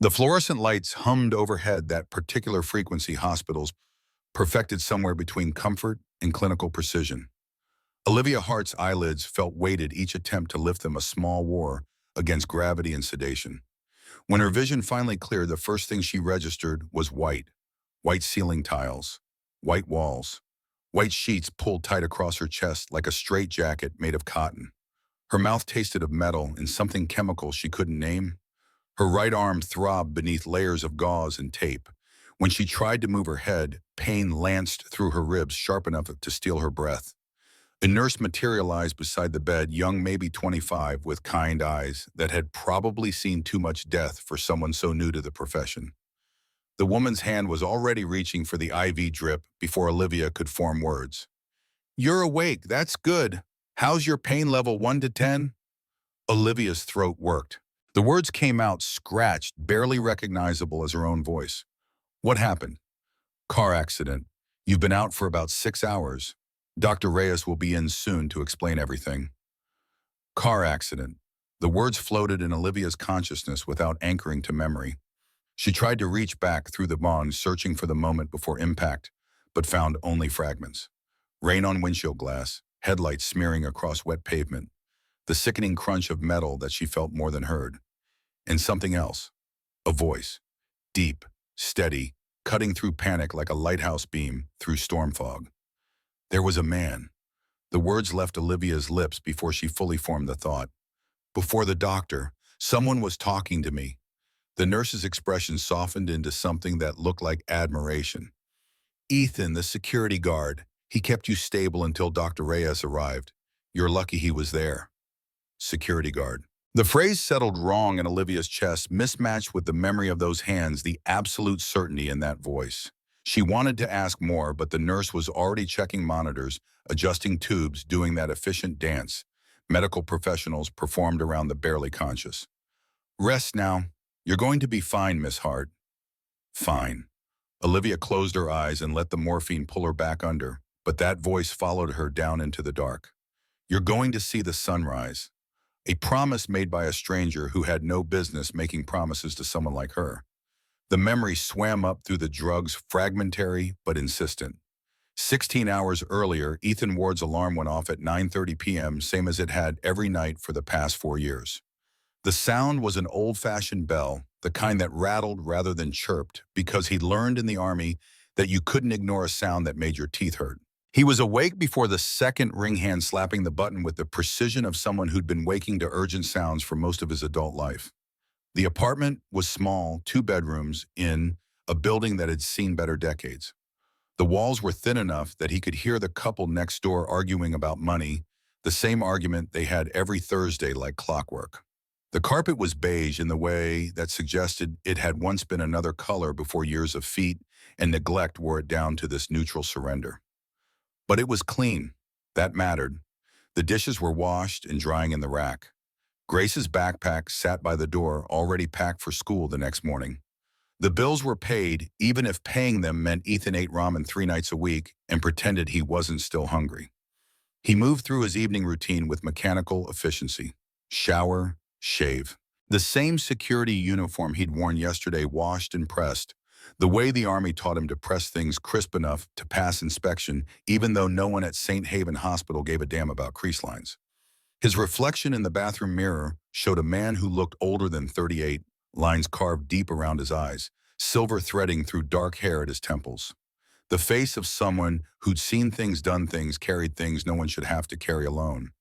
The fluorescent lights hummed overhead, that particular frequency hospitals perfected somewhere between comfort and clinical precision. Olivia Hart's eyelids felt weighted, each attempt to lift them a small war against gravity and sedation. When her vision finally cleared, the first thing she registered was white. White ceiling tiles, white walls, white sheets pulled tight across her chest like a straitjacket made of cotton. Her mouth tasted of metal and something chemical she couldn't name. Her right arm throbbed beneath layers of gauze and tape. When she tried to move her head, pain lanced through her ribs, sharp enough to steal her breath. A nurse materialized beside the bed, young, maybe 25, with kind eyes that had probably seen too much death for someone so new to the profession. The woman's hand was already reaching for the IV drip before Olivia could form words. "You're awake, that's good. How's your pain level, 1 to 10? Olivia's throat worked. The words came out scratched, barely recognizable as her own voice. "What happened?" "Car accident. You've been out for about 6 hours. Dr. Reyes will be in soon to explain everything." Car accident. The words floated in Olivia's consciousness without anchoring to memory. She tried to reach back through the bond, searching for the moment before impact, but found only fragments. Rain on windshield glass, headlights smearing across wet pavement, the sickening crunch of metal that she felt more than heard. And something else. A voice. Deep, steady, cutting through panic like a lighthouse beam through storm fog. There was a man. The words left Olivia's lips before she fully formed the thought. "Before the doctor, someone was talking to me." The nurse's expression softened into something that looked like admiration. "Ethan, the security guard. He kept you stable until Dr. Reyes arrived. You're lucky he was there." Security guard. The phrase settled wrong in Olivia's chest, mismatched with the memory of those hands, the absolute certainty in that voice. She wanted to ask more, but the nurse was already checking monitors, adjusting tubes, doing that efficient dance medical professionals performed around the barely conscious. "Rest now. You're going to be fine, Miss Hart." Fine. Olivia closed her eyes and let the morphine pull her back under, but that voice followed her down into the dark. "You're going to see the sunrise." A promise made by a stranger who had no business making promises to someone like her. The memory swam up through the drugs, fragmentary but insistent. 16 hours earlier, Ethan Ward's alarm went off at 9:30 p.m., same as it had every night for the past 4 years. The sound was an old-fashioned bell, the kind that rattled rather than chirped, because he'd learned in the Army that you couldn't ignore a sound that made your teeth hurt. He was awake before the second ring hand slapping the button with the precision of someone who'd been waking to urgent sounds for most of his adult life. The apartment was small, 2 bedrooms in a building that had seen better decades. The walls were thin enough that he could hear the couple next door arguing about money, the same argument they had every Thursday like clockwork. The carpet was beige in the way that suggested it had once been another color before years of feet and neglect wore it down to this neutral surrender. But it was clean. That mattered. The dishes were washed and drying in the rack. Grace's backpack sat by the door, already packed for school the next morning. The bills were paid, even if paying them meant Ethan ate ramen 3 nights a week and pretended he wasn't still hungry. He moved through his evening routine with mechanical efficiency. Shower, shave. The same security uniform he'd worn yesterday, washed and pressed. The way the Army taught him to press things crisp enough to pass inspection, even though no one at St. Haven Hospital gave a damn about crease lines. His reflection in the bathroom mirror showed a man who looked older than 38, lines carved deep around his eyes, silver threading through dark hair at his temples. The face of someone who'd seen things, done things, carried things no one should have to carry alone.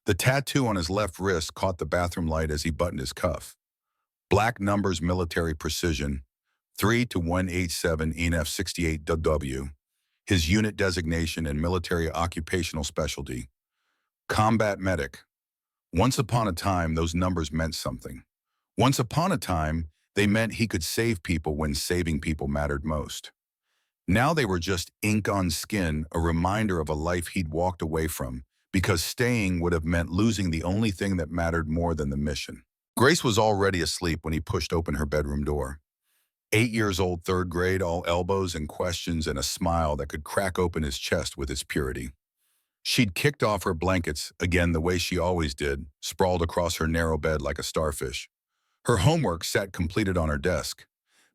The tattoo on his left wrist caught the bathroom light as he buttoned his cuff. Black numbers, military precision, 3 to 187 ENF 68W. His unit designation and military occupational specialty. Combat medic. Once upon a time, those numbers meant something. Once upon a time, they meant he could save people when saving people mattered most. Now they were just ink on skin, a reminder of a life he'd walked away from, because staying would have meant losing the only thing that mattered more than the mission. Grace was already asleep when he pushed open her bedroom door. 8 years old, 3rd grade, all elbows and questions and a smile that could crack open his chest with its purity. She'd kicked off her blankets, again the way she always did, sprawled across her narrow bed like a starfish. Her homework sat completed on her desk.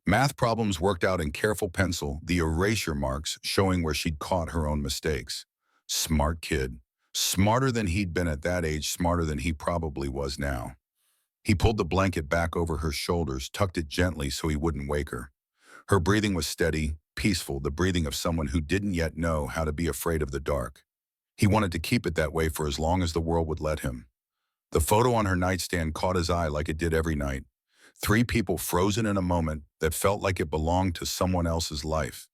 Math problems worked out in careful pencil, the erasure marks showing where she'd caught her own mistakes. Smart kid. Smarter than he'd been at that age, smarter than he probably was now. He pulled the blanket back over her shoulders, tucked it gently so he wouldn't wake her. Her breathing was steady, peaceful, the breathing of someone who didn't yet know how to be afraid of the dark. He wanted to keep it that way for as long as the world would let him. The photo on her nightstand caught his eye like it did every night. Three people frozen in a moment that felt like it belonged to someone else's life.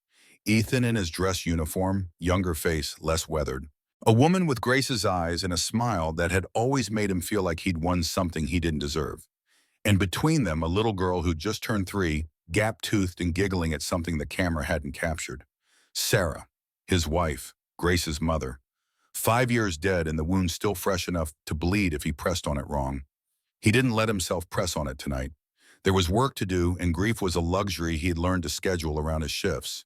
Ethan in his dress uniform, younger face, less weathered. A woman with Grace's eyes and a smile that had always made him feel like he'd won something he didn't deserve. And between them, a little girl who'd just turned 3, gap-toothed and giggling at something the camera hadn't captured. Sarah, his wife, Grace's mother. 5 years dead and the wound still fresh enough to bleed if he pressed on it wrong. He didn't let himself press on it tonight. There was work to do, and grief was a luxury he had learned to schedule around his shifts.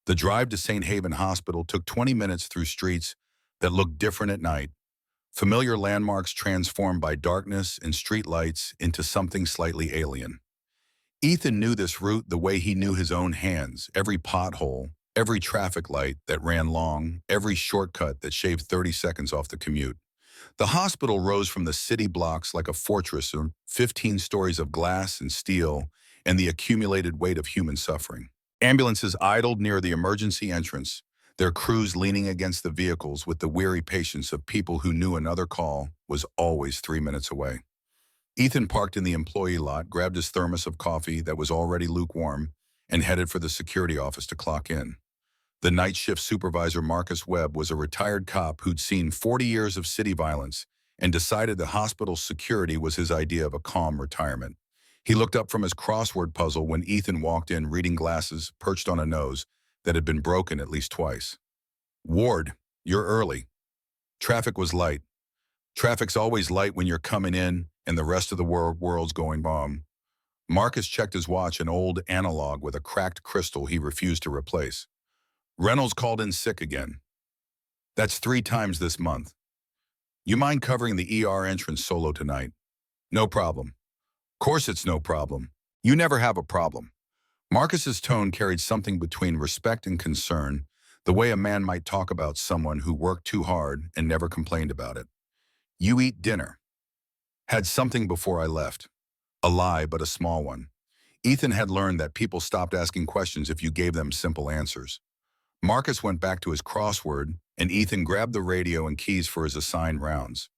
The drive to St. Haven Hospital took 20 minutes through streets that looked different at night. Familiar landmarks transformed by darkness and street lights into something slightly alien. Ethan knew this route the way he knew his own hands, every pothole, every traffic light that ran long, every shortcut that shaved 30 seconds off the commute. The hospital rose from the city blocks like a fortress of 15 stories of glass and steel and the accumulated weight of human suffering. Ambulances idled near the emergency entrance, their crews leaning against the vehicles with the weary patience of people who knew another call was always 3 minutes away. Ethan parked in the employee lot, grabbed his thermos of coffee that was already lukewarm, and headed for the security office to clock in. The night shift supervisor, Marcus Webb, was a retired cop who'd seen 40 years of city violence and decided the hospital's security was his idea of a calm retirement. He looked up from his crossword puzzle when Ethan walked in, reading glasses perched on a nose that had been broken at least twice. "Ward, you're early." Traffic was light. Traffic's always light when you're coming in and the rest of the world's going bomb. Marcus checked his watch, an old analog with a cracked crystal he refused to replace. "Reynolds called in sick again. That's 3 times this month. You mind covering the ER entrance solo tonight?" "No problem." "Course it's no problem. You never have a problem." Marcus's tone carried something between respect and concern, the way a man might talk about someone who worked too hard and never complained about it. "You eat dinner." "Had something before I left." A lie, but a small one. Ethan had learned that people stopped asking questions if you gave them simple answers. Marcus went back to his crossword, and Ethan grabbed the radio and keys for his assigned rounds.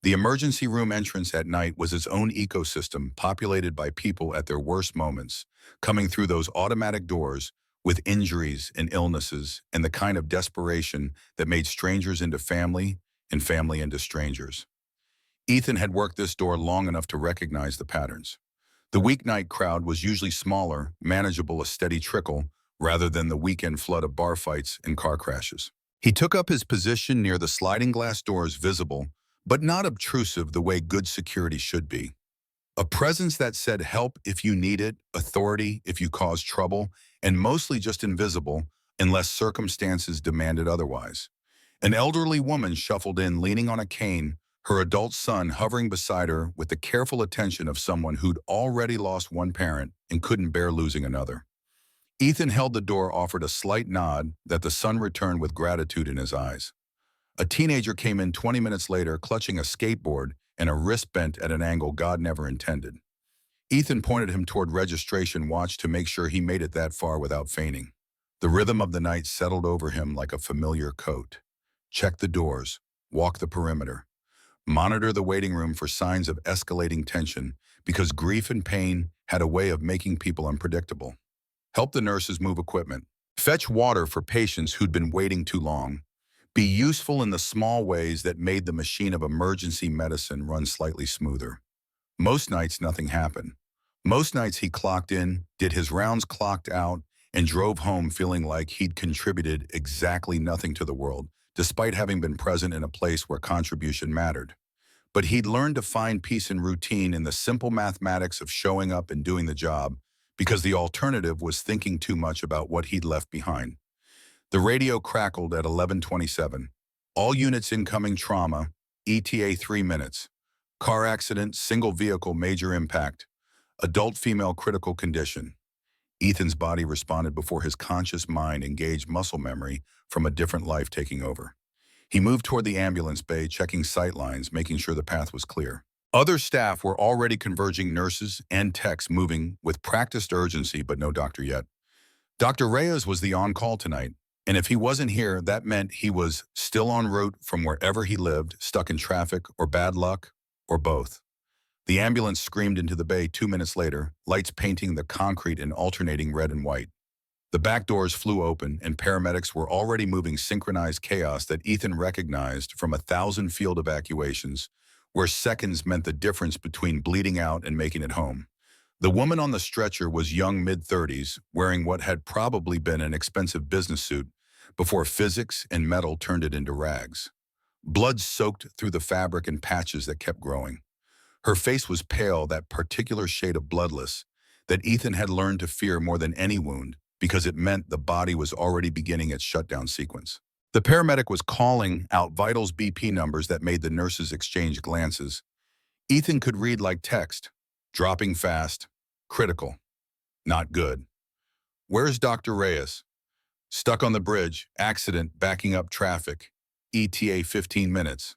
The emergency room entrance at night was its own ecosystem, populated by people at their worst moments, coming through those automatic doors with injuries and illnesses and the kind of desperation that made strangers into family and family into strangers. Ethan had worked this door long enough to recognize the patterns. The weeknight crowd was usually smaller, manageable, a steady trickle, rather than the weekend flood of bar fights and car crashes. He took up his position near the sliding glass doors, visible, but not obtrusive the way good security should be. A presence that said help if you need it, authority if you cause trouble, and mostly just invisible unless circumstances demanded otherwise. An elderly woman shuffled in, leaning on a cane, her adult son hovering beside her with the careful attention of someone who'd already lost one parent and couldn't bear losing another. Ethan held the door, offered a slight nod that the son returned with gratitude in his eyes. A teenager came in 20 minutes later, clutching a skateboard and a wrist bent at an angle God never intended. Ethan pointed him toward registration watch to make sure he made it that far without fainting. The rhythm of the night settled over him like a familiar coat. Check the doors, walk the perimeter, monitor the waiting room for signs of escalating tension, because grief and pain had a way of making people unpredictable. Help the nurses move equipment. Fetch water for patients who'd been waiting too long. Be useful in the small ways that made the machine of emergency medicine run slightly smoother. Most nights, nothing happened. Most nights he clocked in, did his rounds, clocked out, and drove home feeling like he'd contributed exactly nothing to the world, despite having been present in a place where contribution mattered. But he'd learned to find peace and routine in the simple mathematics of showing up and doing the job, because the alternative was thinking too much about what he'd left behind. The radio crackled at 11:27. All units incoming, trauma, ETA 3 minutes. Car accident, single vehicle, major impact. Adult female critical condition. Ethan's body responded before his conscious mind engaged muscle memory from a different life taking over. He moved toward the ambulance bay, checking sight lines, making sure the path was clear. Other staff were already converging, nurses and techs moving with practiced urgency, but no doctor yet. Dr. Reyes was the on-call tonight, and if he wasn't here, that meant he was still en route from wherever he lived, stuck in traffic or bad luck, or both. The ambulance screamed into the bay 2 minutes later, lights painting the concrete in alternating red and white. The back doors flew open, and paramedics were already moving synchronized chaos that Ethan recognized from 1,000 field evacuations, where seconds meant the difference between bleeding out and making it home. The woman on the stretcher was young mid-30s, wearing what had probably been an expensive business suit before physics and metal turned it into rags. Blood soaked through the fabric in patches that kept growing. Her face was pale, that particular shade of bloodless that Ethan had learned to fear more than any wound, because it meant the body was already beginning its shutdown sequence. The paramedic was calling out vitals BP numbers that made the nurses exchange glances. Ethan could read like text. Dropping fast. Critical. Not good. Where's Dr. Reyes? Stuck on the bridge. Accident. Backing up traffic. ETA 15 minutes.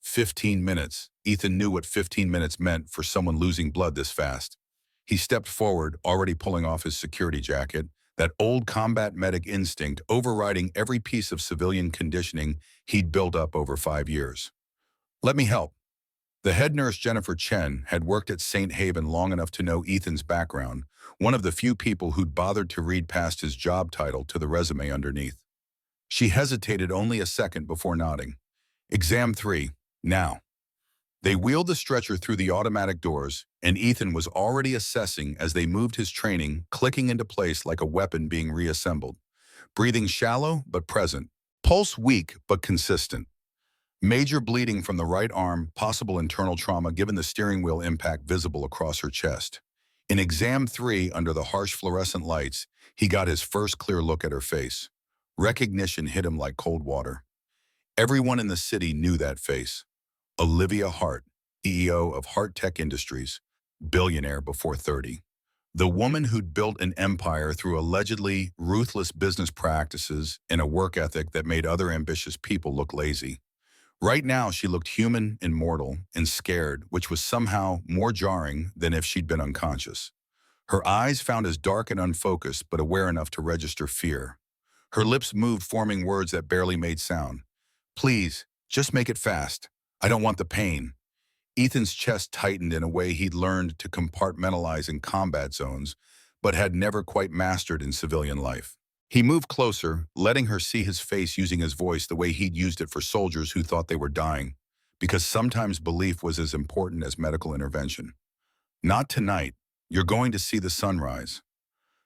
15 minutes. Ethan knew what 15 minutes meant for someone losing blood this fast. He stepped forward, already pulling off his security jacket, that old combat medic instinct overriding every piece of civilian conditioning he'd built up over 5 years. Let me help. The head nurse, Jennifer Chen, had worked at St. Haven long enough to know Ethan's background, one of the few people who'd bothered to read past his job title to the resume underneath. She hesitated only a second before nodding. Exam 3, now. They wheeled the stretcher through the automatic doors, and Ethan was already assessing as they moved his training, clicking into place like a weapon being reassembled. Breathing shallow but present. Pulse weak but consistent. Major bleeding from the right arm, possible internal trauma given the steering wheel impact visible across her chest. In exam 3, under the harsh fluorescent lights, he got his first clear look at her face. Recognition hit him like cold water. Everyone in the city knew that face. Olivia Hart, CEO of Hart Tech Industries, billionaire before 30. The woman who'd built an empire through allegedly ruthless business practices and a work ethic that made other ambitious people look lazy. Right now, she looked human and mortal and scared, which was somehow more jarring than if she'd been unconscious. Her eyes found as dark and unfocused, but aware enough to register fear. Her lips moved, forming words that barely made sound. Please, just make it fast. I don't want the pain. Ethan's chest tightened in a way he'd learned to compartmentalize in combat zones, but had never quite mastered in civilian life. He moved closer, letting her see his face, using his voice the way he'd used it for soldiers who thought they were dying, because sometimes belief was as important as medical intervention. Not tonight. You're going to see the sunrise.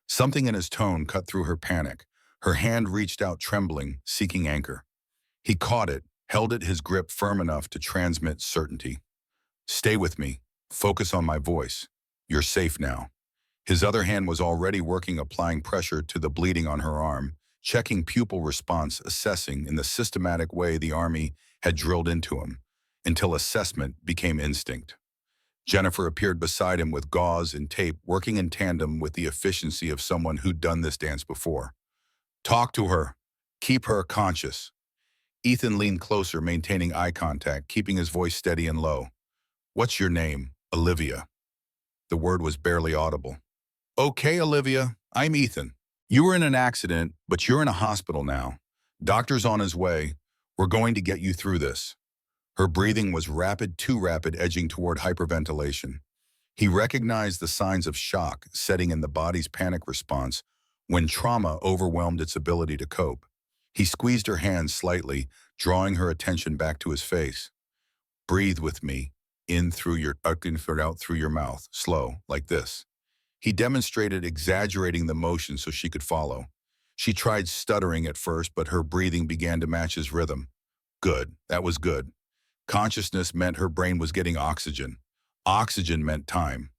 Something in his tone cut through her panic. Her hand reached out, trembling, seeking anchor. He caught it, held it, his grip firm enough to transmit certainty. Stay with me. Focus on my voice. You're safe now. His other hand was already working, applying pressure to the bleeding on her arm, checking pupil response, assessing in the systematic way the Army had drilled into him, until assessment became instinct. Jennifer appeared beside him with gauze and tape, working in tandem with the efficiency of someone who'd done this dance before. Talk to her. Keep her conscious. Ethan leaned closer, maintaining eye contact, keeping his voice steady and low. What's your name? Olivia. The word was barely audible. Okay, Olivia, I'm Ethan. You were in an accident, but you're in a hospital now. Doctor's on his way. We're going to get you through this. Her breathing was rapid, too rapid, edging toward hyperventilation. He recognized the signs of shock setting in the body's panic response when trauma overwhelmed its ability to cope. He squeezed her hand slightly, drawing her attention back to his face. Breathe with me, in through your out through your mouth, slow, like this. He demonstrated, exaggerating the motion so she could follow. She tried stuttering at first, but her breathing began to match his rhythm. Good, that was good. Consciousness meant her brain was getting oxygen. Oxygen meant time.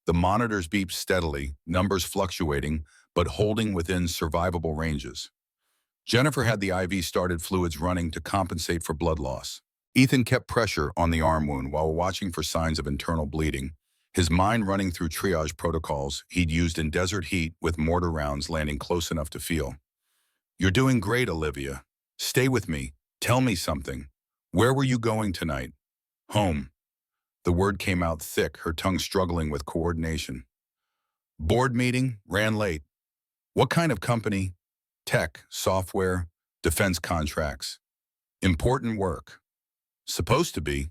The monitors beeped steadily, numbers fluctuating, but holding within survivable ranges. Jennifer had the IV started, fluids running to compensate for blood loss. Ethan kept pressure on the arm wound while watching for signs of internal bleeding, his mind running through triage protocols he'd used in desert heat with mortar rounds landing close enough to feel. "You're doing great, Olivia. Stay with me. Tell me something. Where were you going tonight?" "Home." The word came out thick, her tongue struggling with coordination. "Board meeting, ran late. What kind of company?" "Tech, software, defense contracts." "Important work." "Supposed to be."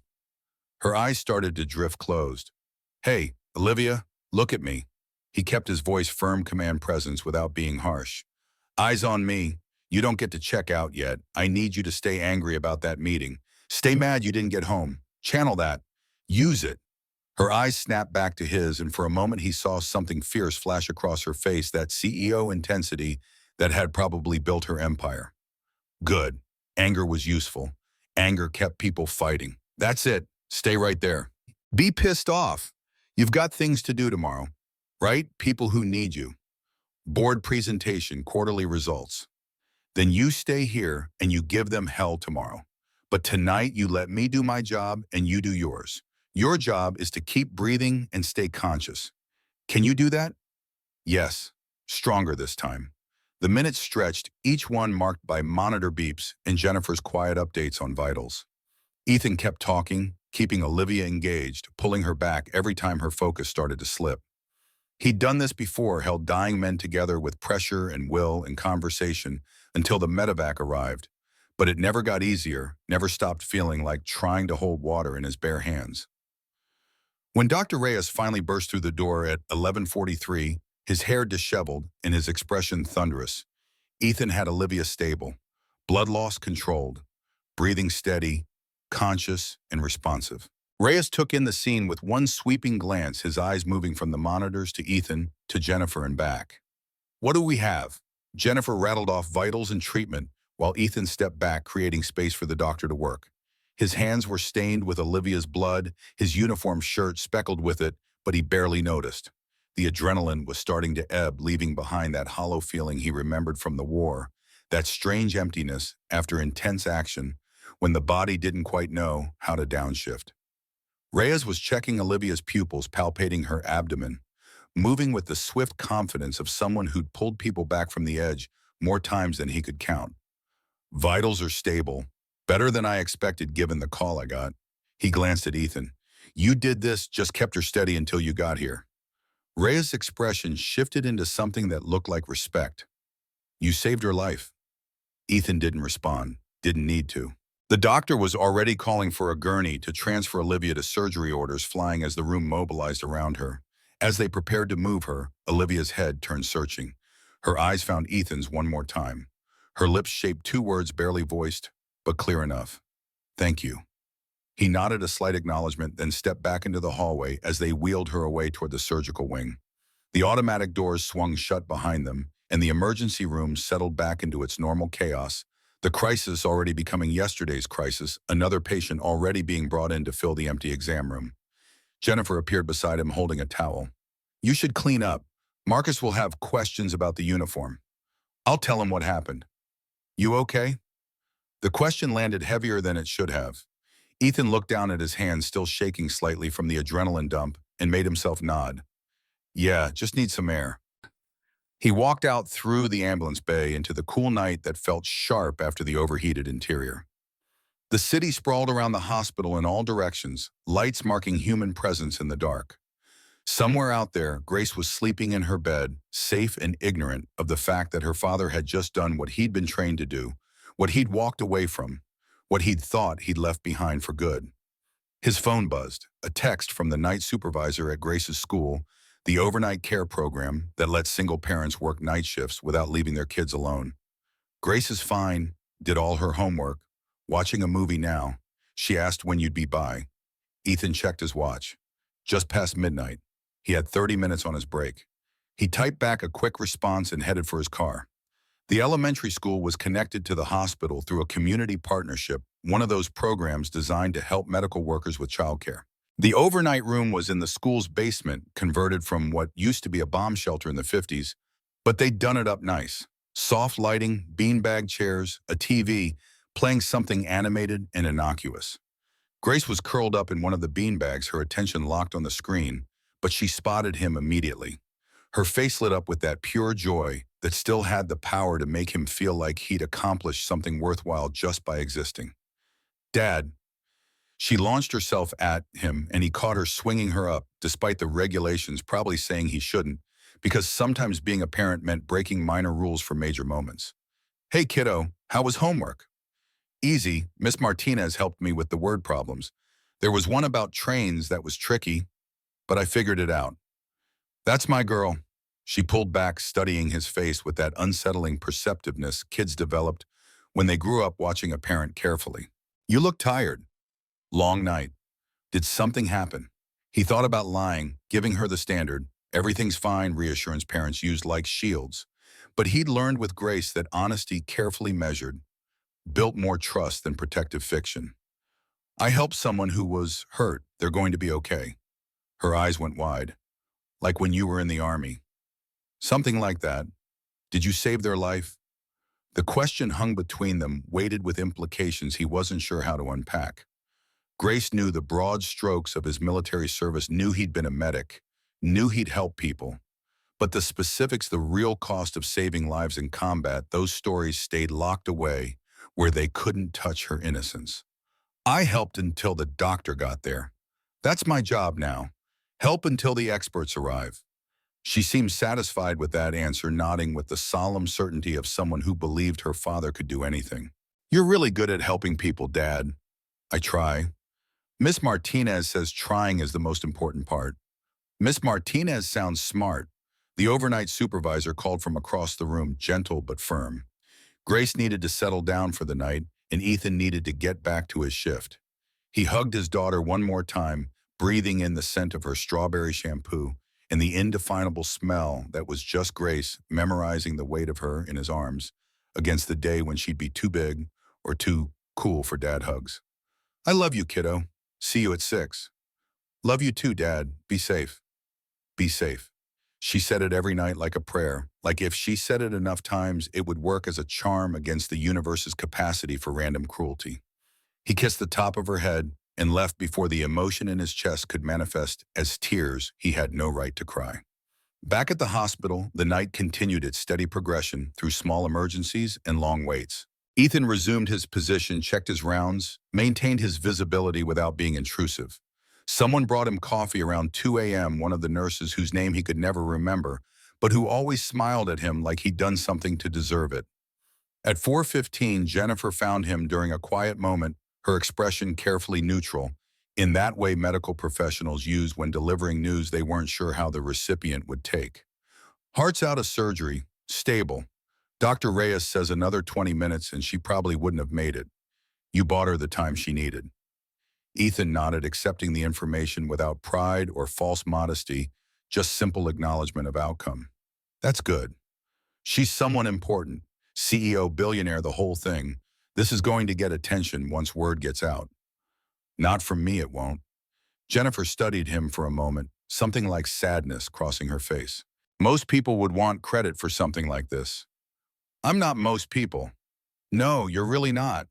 Her eyes started to drift closed. "Hey, Olivia, look at me." He kept his voice firm command presence without being harsh. "Eyes on me. You don't get to check out yet. I need you to stay angry about that meeting. Stay mad you didn't get home. Channel that. Use it." Her eyes snapped back to his, and for a moment he saw something fierce flash across her face, that CEO intensity that had probably built her empire. Good. Anger was useful. Anger kept people fighting. "That's it. Stay right there. Be pissed off. You've got things to do tomorrow, right? People who need you. Board presentation, quarterly results. Then you stay here and you give them hell tomorrow. But tonight you let me do my job and you do yours. Your job is to keep breathing and stay conscious. Can you do that?" "Yes." Stronger this time. The minutes stretched, each one marked by monitor beeps and Jennifer's quiet updates on vitals. Ethan kept talking, keeping Olivia engaged, pulling her back every time her focus started to slip. He'd done this before, held dying men together with pressure and will and conversation until the medevac arrived. But it never got easier, never stopped feeling like trying to hold water in his bare hands. When Dr. Reyes finally burst through the door at 11:43, his hair disheveled and his expression thunderous, Ethan had Olivia stable, blood loss controlled, breathing steady, conscious and responsive. Reyes took in the scene with one sweeping glance, his eyes moving from the monitors to Ethan to Jennifer and back. "What do we have?" Jennifer rattled off vitals and treatment while Ethan stepped back, creating space for the doctor to work. His hands were stained with Olivia's blood, his uniform shirt speckled with it, but he barely noticed. The adrenaline was starting to ebb, leaving behind that hollow feeling he remembered from the war, that strange emptiness after intense action when the body didn't quite know how to downshift. Reyes was checking Olivia's pupils, palpating her abdomen, moving with the swift confidence of someone who'd pulled people back from the edge more times than he could count. "Vitals are stable. Better than I expected given the call I got." He glanced at Ethan. "You did this, just kept her steady until you got here." Reyes' expression shifted into something that looked like respect. "You saved her life." Ethan didn't respond, didn't need to. The doctor was already calling for a gurney to transfer Olivia to surgery, orders flying as the room mobilized around her. As they prepared to move her, Olivia's head turned searching. Her eyes found Ethan's one more time. Her lips shaped two words barely voiced, but clear enough. "Thank you." He nodded a slight acknowledgement, then stepped back into the hallway as they wheeled her away toward the surgical wing. The automatic doors swung shut behind them, and the emergency room settled back into its normal chaos, the crisis already becoming yesterday's crisis, another patient already being brought in to fill the empty exam room. Jennifer appeared beside him holding a towel. "You should clean up. Marcus will have questions about the uniform." "I'll tell him what happened." "You okay?" The question landed heavier than it should have. Ethan looked down at his hands, still shaking slightly from the adrenaline dump, and made himself nod. "Yeah, just need some air." He walked out through the ambulance bay into the cool night that felt sharp after the overheated interior. The city sprawled around the hospital in all directions, lights marking human presence in the dark. Somewhere out there, Grace was sleeping in her bed, safe and ignorant of the fact that her father had just done what he'd been trained to do, what he'd walked away from, what he'd thought he'd left behind for good. His phone buzzed, a text from the night supervisor at Grace's school, the overnight care program that lets single parents work night shifts without leaving their kids alone. "Grace is fine, did all her homework, watching a movie now. She asked when you'd be by." Ethan checked his watch. Just past midnight. He had 30 minutes on his break. He typed back a quick response and headed for his car. The elementary school was connected to the hospital through a community partnership, one of those programs designed to help medical workers with childcare. The overnight room was in the school's basement, converted from what used to be a bomb shelter in the 50s, but they'd done it up nice. Soft lighting, beanbag chairs, a TV, playing something animated and innocuous. Grace was curled up in one of the beanbags, her attention locked on the screen, but she spotted him immediately. Her face lit up with that pure joy that still had the power to make him feel like he'd accomplished something worthwhile just by existing. "Dad." She launched herself at him, and he caught her swinging her up, despite the regulations probably saying he shouldn't, because sometimes being a parent meant breaking minor rules for major moments. "Hey, kiddo, how was homework?" "Easy. Miss Martinez helped me with the word problems. There was one about trains that was tricky, but I figured it out." "That's my girl." She pulled back, studying his face with that unsettling perceptiveness kids developed when they grew up watching a parent carefully. "You look tired." "Long night." Did something happen? He thought about lying, giving her the standard, everything's fine reassurance parents used like shields. But he'd learned with Grace that honesty carefully measured built more trust than protective fiction. "I helped someone who was hurt. They're going to be okay." Her eyes went wide. "Like when you were in the army." "Something like that. Did you save their life?" The question hung between them, weighted with implications he wasn't sure how to unpack. Grace knew the broad strokes of his military service, knew he'd been a medic, knew he'd helped people. But the specifics, the real cost of saving lives in combat, those stories stayed locked away where they couldn't touch her innocence. "I helped until the doctor got there. That's my job now. Help until the experts arrive." She seemed satisfied with that answer, nodding with the solemn certainty of someone who believed her father could do anything. "You're really good at helping people, Dad." "I try." "Miss Martinez says trying is the most important part." "Miss Martinez sounds smart." The overnight supervisor called from across the room, gentle but firm. Grace needed to settle down for the night, and Ethan needed to get back to his shift. He hugged his daughter one more time, breathing in the scent of her strawberry shampoo and the indefinable smell that was just Grace memorizing the weight of her in his arms against the day when she'd be too big or too cool for dad hugs. "I love you, kiddo. See you at 6. "Love you too, Dad. Be safe." "Be safe." She said it every night like a prayer, like if she said it enough times, it would work as a charm against the universe's capacity for random cruelty. He kissed the top of her head and left before the emotion in his chest could manifest as tears he had no right to cry. Back at the hospital, the night continued its steady progression through small emergencies and long waits. Ethan resumed his position, checked his rounds, maintained his visibility without being intrusive. Someone brought him coffee around 2 a.m., one of the nurses whose name he could never remember, but who always smiled at him like he'd done something to deserve it. At 4:15, Jennifer found him during a quiet moment, her expression carefully neutral, in that way medical professionals use when delivering news they weren't sure how the recipient would take. "Heart's out of surgery, stable. Dr. Reyes says another 20 minutes and she probably wouldn't have made it. You bought her the time she needed." Ethan nodded, accepting the information without pride or false modesty, just simple acknowledgement of outcome. "That's good. She's someone important. CEO, billionaire, the whole thing. This is going to get attention once word gets out." "Not from me, it won't." Jennifer studied him for a moment, something like sadness crossing her face. "Most people would want credit for something like this." "I'm not most people." "No, you're really not."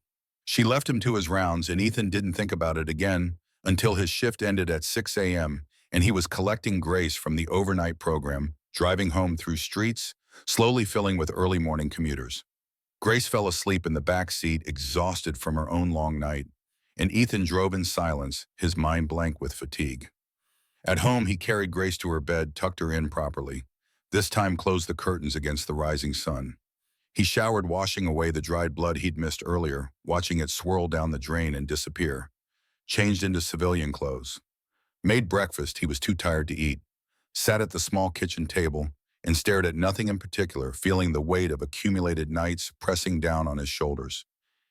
She left him to his rounds, and Ethan didn't think about it again until his shift ended at 6 a.m., and he was collecting Grace from the overnight program, driving home through streets, slowly filling with early morning commuters. Grace fell asleep in the back seat, exhausted from her own long night, and Ethan drove in silence, his mind blank with fatigue. At home, he carried Grace to her bed, tucked her in properly. This time closed the curtains against the rising sun. He showered, washing away the dried blood he'd missed earlier, watching it swirl down the drain and disappear. Changed into civilian clothes. Made breakfast he was too tired to eat. Sat at the small kitchen table and stared at nothing in particular, feeling the weight of accumulated nights pressing down on his shoulders.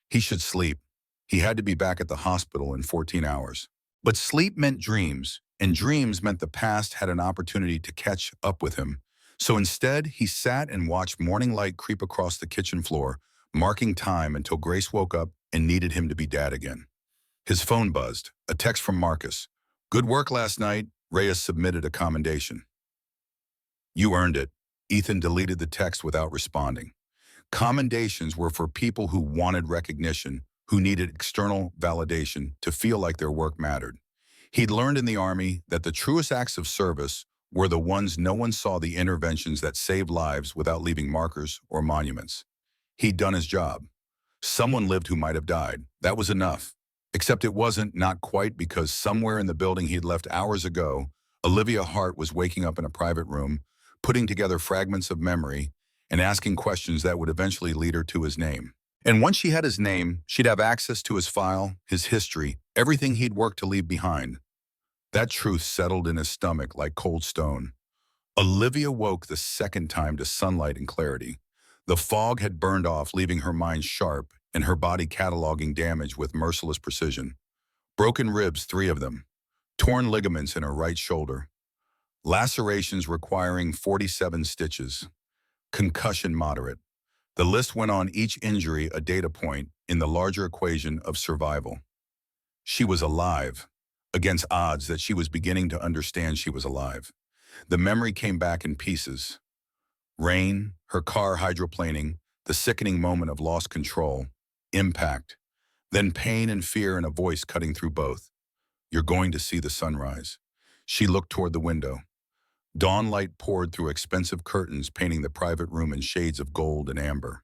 He should sleep. He had to be back at the hospital in 14 hours. But sleep meant dreams, and dreams meant the past had an opportunity to catch up with him. So instead, he sat and watched morning light creep across the kitchen floor, marking time until Grace woke up and needed him to be dad again. His phone buzzed, a text from Marcus. "Good work last night." Reyes submitted a commendation. "You earned it." Ethan deleted the text without responding. Commendations were for people who wanted recognition, who needed external validation to feel like their work mattered. He'd learned in the Army that the truest acts of service were the ones no one saw, the interventions that saved lives without leaving markers or monuments. He'd done his job. Someone lived who might have died. That was enough. Except it wasn't, not quite, because somewhere in the building he'd left hours ago, Olivia Hart was waking up in a private room, putting together fragments of memory, and asking questions that would eventually lead her to his name. And once she had his name, she'd have access to his file, his history, everything he'd worked to leave behind. That truth settled in his stomach like cold stone. Olivia woke the second time to sunlight and clarity. The fog had burned off, leaving her mind sharp and her body cataloging damage with merciless precision. Broken ribs, 3 of them. Torn ligaments in her right shoulder. Lacerations requiring 47 stitches. Concussion moderate. The list went on, each injury a data point in the larger equation of survival. She was alive, against odds that she was beginning to understand she was alive. The memory came back in pieces. Rain, her car hydroplaning, the sickening moment of lost control, impact, then pain and fear and a voice cutting through both. You're going to see the sunrise. She looked toward the window. Dawn light poured through expensive curtains, painting the private room in shades of gold and amber.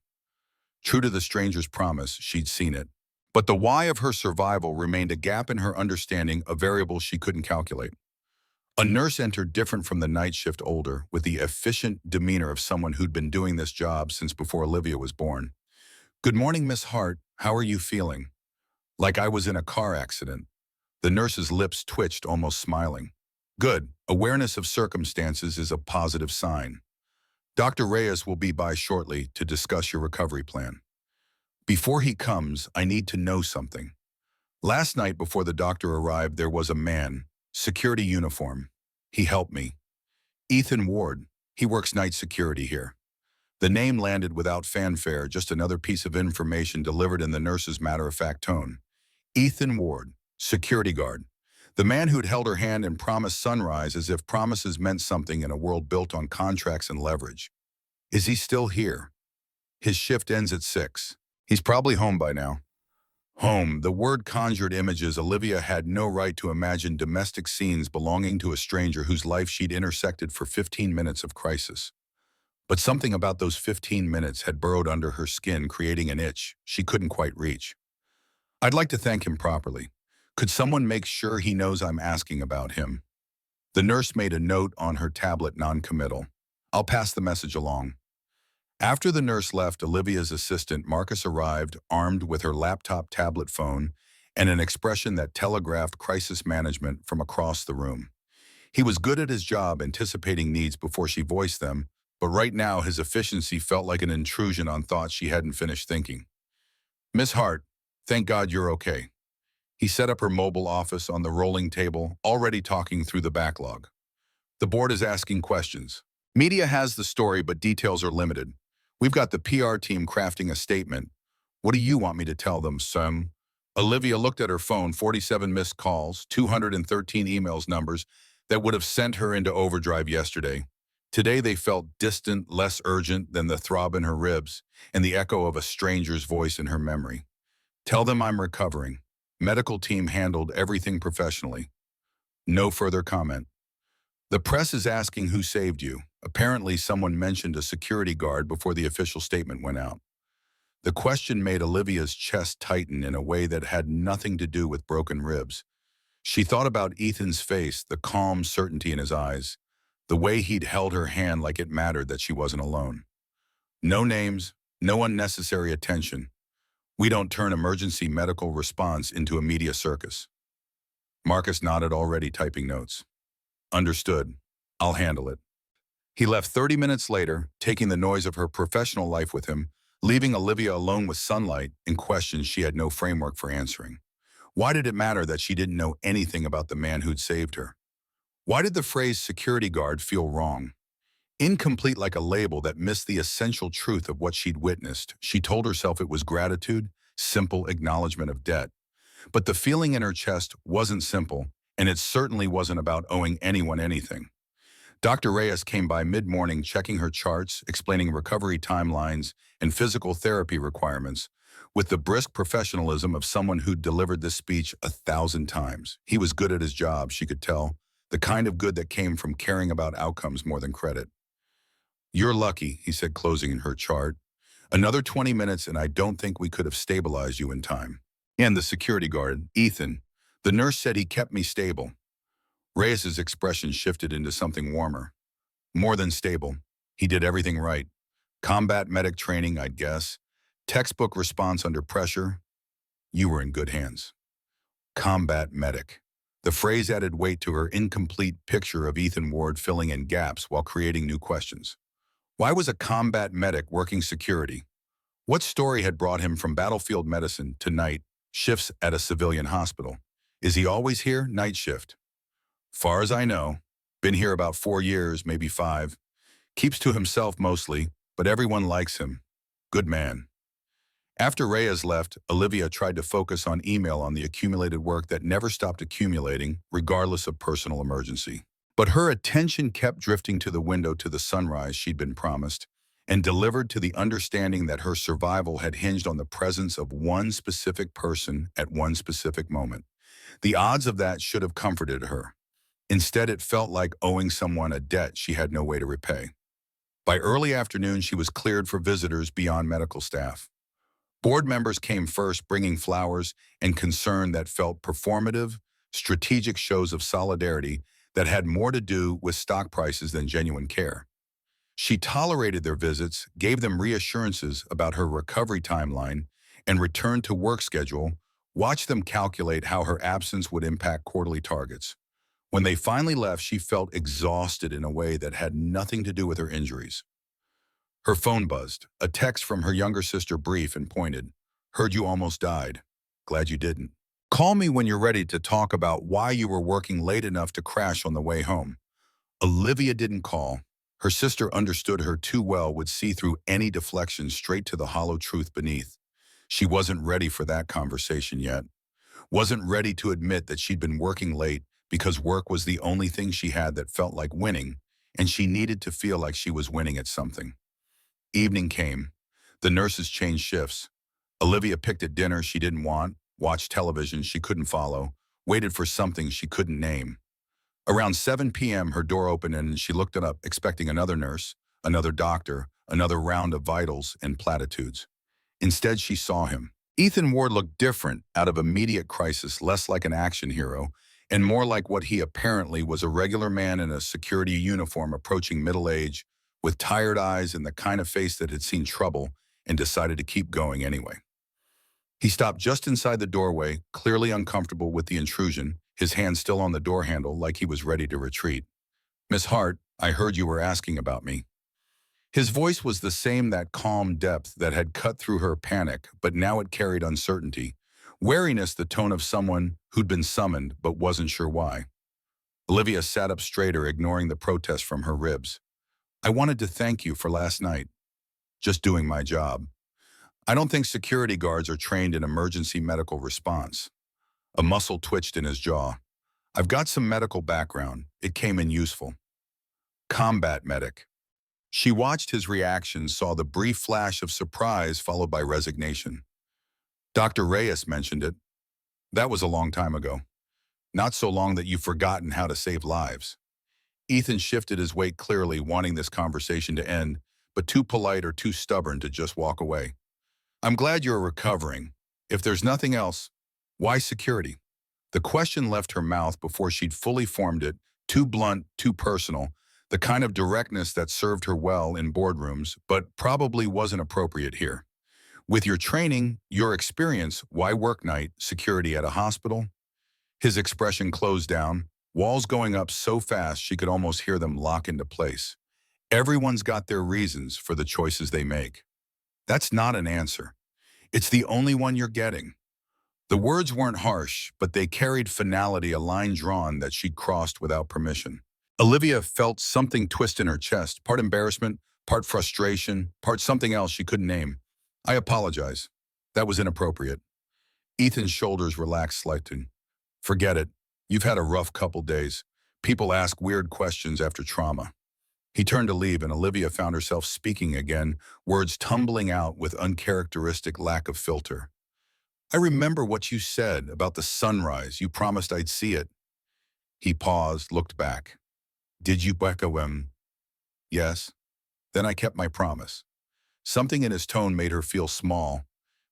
True to the stranger's promise, she'd seen it. But the why of her survival remained a gap in her understanding, a variable she couldn't calculate. A nurse entered, different from the night shift, older, with the efficient demeanor of someone who'd been doing this job since before Olivia was born. Good morning, Miss Hart. How are you feeling? Like I was in a car accident. The nurse's lips twitched, almost smiling. Good. Awareness of circumstances is a positive sign. Dr. Reyes will be by shortly to discuss your recovery plan. Before he comes, I need to know something. Last night before the doctor arrived, there was a man, security uniform. He helped me. Ethan Ward. He works night security here. The name landed without fanfare, just another piece of information delivered in the nurse's matter-of-fact tone. Ethan Ward, security guard. The man who'd held her hand and promised sunrise as if promises meant something in a world built on contracts and leverage. Is he still here? His shift ends at 6. He's probably home by now. Home, the word conjured images. Olivia had no right to imagine domestic scenes belonging to a stranger whose life she'd intersected for 15 minutes of crisis. But something about those 15 minutes had burrowed under her skin, creating an itch she couldn't quite reach. I'd like to thank him properly. Could someone make sure he knows I'm asking about him? The nurse made a note on her tablet, non-committal. I'll pass the message along. After the nurse left, Olivia's assistant, Marcus, arrived, armed with her laptop tablet phone and an expression that telegraphed crisis management from across the room. He was good at his job, anticipating needs before she voiced them, but right now his efficiency felt like an intrusion on thoughts she hadn't finished thinking. Miss Hart, thank God you're okay. He set up her mobile office on the rolling table, already talking through the backlog. The board is asking questions. Media has the story, but details are limited. We've got the PR team crafting a statement. What do you want me to tell them, son? Olivia looked at her phone, 47 missed calls, 213 emails, numbers that would have sent her into overdrive yesterday. Today they felt distant, less urgent than the throb in her ribs and the echo of a stranger's voice in her memory. Tell them I'm recovering. Medical team handled everything professionally. No further comment. The press is asking who saved you. Apparently someone mentioned a security guard before the official statement went out. The question made Olivia's chest tighten in a way that had nothing to do with broken ribs. She thought about Ethan's face, the calm certainty in his eyes, the way he'd held her hand like it mattered that she wasn't alone. No names, no unnecessary attention. We don't turn emergency medical response into a media circus. Marcus nodded, already typing notes. Understood. I'll handle it. He left 30 minutes later, taking the noise of her professional life with him, leaving Olivia alone with sunlight and questions she had no framework for answering. Why did it matter that she didn't know anything about the man who'd saved her? Why did the phrase security guard feel wrong? Incomplete, like a label that missed the essential truth of what she'd witnessed. She told herself it was gratitude, simple acknowledgement of debt. But the feeling in her chest wasn't simple, and it certainly wasn't about owing anyone anything. Dr. Reyes came by mid-morning, checking her charts, explaining recovery timelines and physical therapy requirements, with the brisk professionalism of someone who'd delivered this speech 1,000 times. He was good at his job, she could tell, the kind of good that came from caring about outcomes more than credit. "You're lucky," he said, closing in her chart. "Another 20 minutes and I don't think we could have stabilized you in time." And the security guard, Ethan, the nurse said he kept me stable. Reyes's expression shifted into something warmer. More than stable. He did everything right. Combat medic training, I'd guess. Textbook response under pressure. You were in good hands. Combat medic. The phrase added weight to her incomplete picture of Ethan Ward filling in gaps while creating new questions. Why was a combat medic working security? What story had brought him from battlefield medicine to night shifts at a civilian hospital? Is he always here, night shift? Far as I know, been here about 4 years, maybe 5. Keeps to himself mostly, but everyone likes him. Good man. After Reyes left, Olivia tried to focus on email on the accumulated work that never stopped accumulating, regardless of personal emergency. But her attention kept drifting to the window to the sunrise she'd been promised, and delivered to the understanding that her survival had hinged on the presence of one specific person at one specific moment. The odds of that should have comforted her. Instead, it felt like owing someone a debt she had no way to repay. By early afternoon, she was cleared for visitors beyond medical staff. Board members came first, bringing flowers and concern that felt performative, strategic shows of solidarity that had more to do with stock prices than genuine care. She tolerated their visits, gave them reassurances about her recovery timeline and return to work schedule, watched them calculate how her absence would impact quarterly targets. When they finally left, she felt exhausted in a way that had nothing to do with her injuries. Her phone buzzed, a text from her younger sister, brief and pointed. "Heard you almost died. Glad you didn't. Call me when you're ready to talk about why you were working late enough to crash on the way home." Olivia didn't call. Her sister understood her too well, would see through any deflection straight to the hollow truth beneath. She wasn't ready for that conversation yet. Wasn't ready to admit that she'd been working late because work was the only thing she had that felt like winning, and she needed to feel like she was winning at something. Evening came. The nurses changed shifts. Olivia picked at dinner she didn't want, watched television she couldn't follow, waited for something she couldn't name. Around 7 p.m., her door opened and she looked it up, expecting another nurse, another doctor, another round of vitals and platitudes. Instead, she saw him. Ethan Ward looked different, out of immediate crisis, less like an action hero, and more like what he apparently was, a regular man in a security uniform approaching middle age, with tired eyes and the kind of face that had seen trouble and decided to keep going anyway. He stopped just inside the doorway, clearly uncomfortable with the intrusion, his hand still on the door handle like he was ready to retreat. "Miss Hart, I heard you were asking about me." His voice was the same, that calm depth that had cut through her panic, but now it carried uncertainty. Wariness, the tone of someone who'd been summoned but wasn't sure why. Olivia sat up straighter, ignoring the protest from her ribs. "I wanted to thank you for last night. Just doing my job. I don't think security guards are trained in emergency medical response." A muscle twitched in his jaw. "I've got some medical background. It came in useful." Combat medic. She watched his reaction, saw the brief flash of surprise followed by resignation. "Dr. Reyes mentioned it. That was a long time ago. Not so long that you've forgotten how to save lives." Ethan shifted his weight, clearly wanting this conversation to end, but too polite or too stubborn to just walk away. "I'm glad you're recovering. If there's nothing else, why security?" The question left her mouth before she'd fully formed it, too blunt, too personal, the kind of directness that served her well in boardrooms, but probably wasn't appropriate here. "With your training, your experience, why work night security at a hospital?" His expression closed down, walls going up so fast she could almost hear them lock into place. Everyone's got their reasons for the choices they make. That's not an answer. It's the only one you're getting. The words weren't harsh, but they carried finality, a line drawn that she'd crossed without permission. Olivia felt something twist in her chest, part embarrassment, part frustration, part something else she couldn't name. "I apologize. That was inappropriate." Ethan's shoulders relaxed slightly. "Forget it. You've had a rough couple days. People ask weird questions after trauma." He turned to leave, and Olivia found herself speaking again, words tumbling out with uncharacteristic lack of filter. I remember what you said about the sunrise. You promised I'd see it. He paused, looked back. Did you echo him? Yes. Then I kept my promise. Something in his tone made her feel small,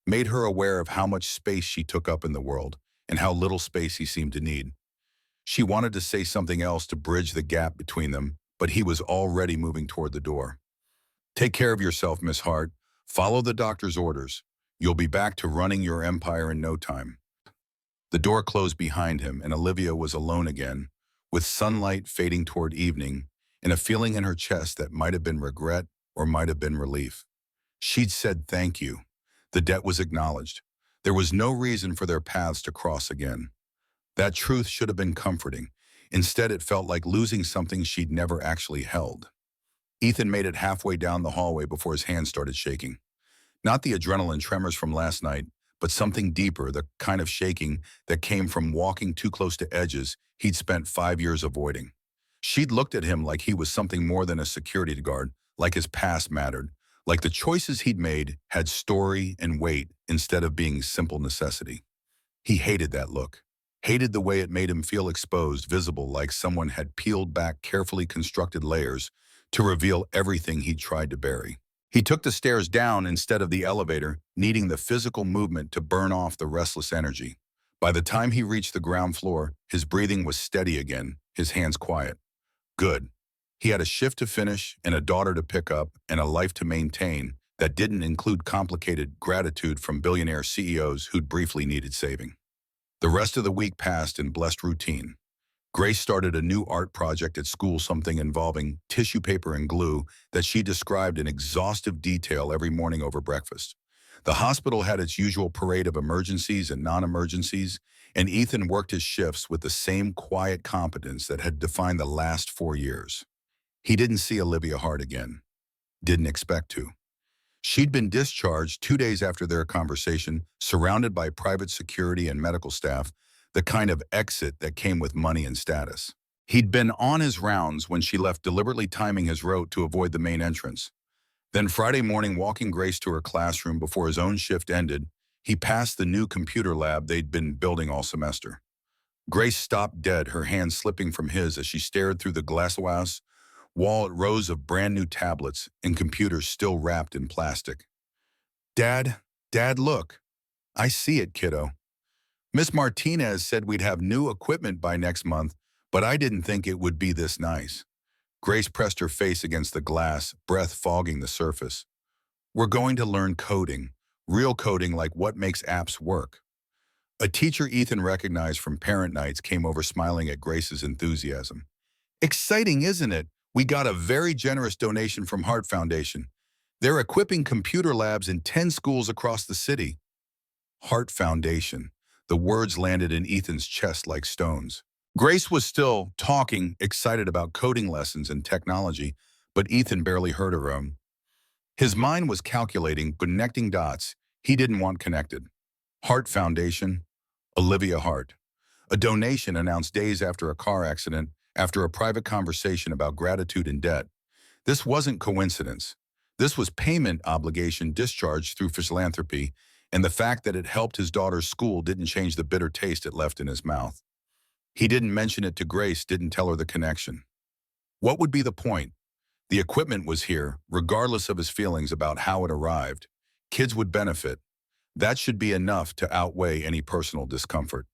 made her aware of how much space she took up in the world and how little space he seemed to need. She wanted to say something else to bridge the gap between them, but he was already moving toward the door. Take care of yourself, Miss Hart. Follow the doctor's orders. You'll be back to running your empire in no time. The door closed behind him, and Olivia was alone again, with sunlight fading toward evening and a feeling in her chest that might have been regret or might have been relief. She'd said thank you. The debt was acknowledged. There was no reason for their paths to cross again. That truth should have been comforting. Instead, it felt like losing something she'd never actually held. Ethan made it halfway down the hallway before his hands started shaking. Not the adrenaline tremors from last night, but something deeper, the kind of shaking that came from walking too close to edges he'd spent 5 years avoiding. She'd looked at him like he was something more than a security guard, like his past mattered, like the choices he'd made had story and weight instead of being simple necessity. He hated that look, hated the way it made him feel exposed, visible, like someone had peeled back carefully constructed layers to reveal everything he'd tried to bury. He took the stairs down instead of the elevator, needing the physical movement to burn off the restless energy. By the time he reached the ground floor, his breathing was steady again, his hands quiet. Good. He had a shift to finish and a daughter to pick up and a life to maintain that didn't include complicated gratitude from billionaire CEOs who'd briefly needed saving. The rest of the week passed in blessed routine. Grace started a new art project at school, something involving tissue paper and glue that she described in exhaustive detail every morning over breakfast. The hospital had its usual parade of emergencies and non-emergencies, and Ethan worked his shifts with the same quiet competence that had defined the last 4 years. He didn't see Olivia Hart again. Didn't expect to. She'd been discharged 2 days after their conversation, surrounded by private security and medical staff, the kind of exit that came with money and status. He'd been on his rounds when she left, deliberately timing his route to avoid the main entrance. Then Friday morning, walking Grace to her classroom before his own shift ended, he passed the new computer lab they'd been building all semester. Grace stopped dead, her hand slipping from his as she stared through the glass wall at rows of brand new tablets and computers still wrapped in plastic. Dad, look. I see it, kiddo. Miss Martinez said we'd have new equipment by next month, but I didn't think it would be this nice. Grace pressed her face against the glass, breath fogging the surface. We're going to learn coding, real coding, like what makes apps work. A teacher Ethan recognized from parent nights came over, smiling at Grace's enthusiasm. Exciting, isn't it? We got a very generous donation from Hart Foundation. They're equipping computer labs in 10 schools across the city. Hart Foundation. The words landed in Ethan's chest like stones. Grace was still talking, excited about coding lessons and technology, but Ethan barely heard her. His mind was calculating, connecting dots he didn't want connected. Hart Foundation, Olivia Hart. A donation announced days after a car accident, after a private conversation about gratitude and debt. This wasn't coincidence. This was payment obligation discharged through philanthropy, and the fact that it helped his daughter's school didn't change the bitter taste it left in his mouth. He didn't mention it to Grace, didn't tell her the connection. What would be the point? The equipment was here, regardless of his feelings about how it arrived. Kids would benefit. That should be enough to outweigh any personal discomfort.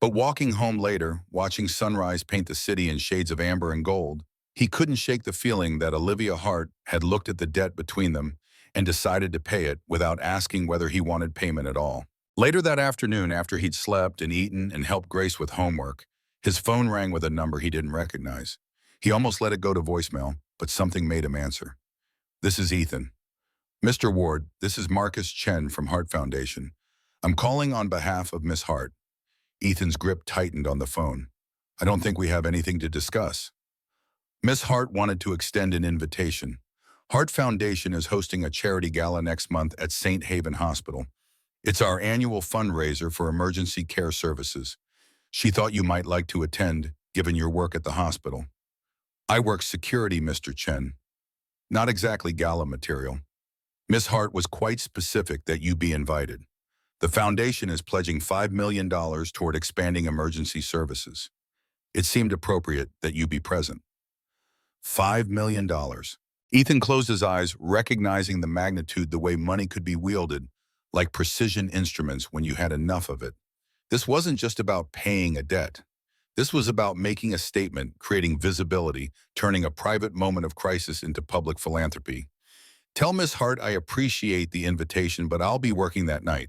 But walking home later, watching sunrise paint the city in shades of amber and gold, he couldn't shake the feeling that Olivia Hart had looked at the debt between them and decided to pay it without asking whether he wanted payment at all. Later that afternoon, after he'd slept and eaten and helped Grace with homework, his phone rang with a number he didn't recognize. He almost let it go to voicemail, but something made him answer. This is Ethan. Mr. Ward, this is Marcus Chen from Hart Foundation. I'm calling on behalf of Miss Hart. Ethan's grip tightened on the phone. I don't think we have anything to discuss. Miss Hart wanted to extend an invitation. Hart Foundation is hosting a charity gala next month at St. Haven Hospital. It's our annual fundraiser for emergency care services. She thought you might like to attend, given your work at the hospital. I work security, Mr. Chen. Not exactly gala material. Miss Hart was quite specific that you be invited. The foundation is pledging $5 million toward expanding emergency services. It seemed appropriate that you be present. $5 million. Ethan closed his eyes, recognizing the magnitude the way money could be wielded, like precision instruments when you had enough of it. This wasn't just about paying a debt. This was about making a statement, creating visibility, turning a private moment of crisis into public philanthropy. Tell Miss Hart I appreciate the invitation, but I'll be working that night.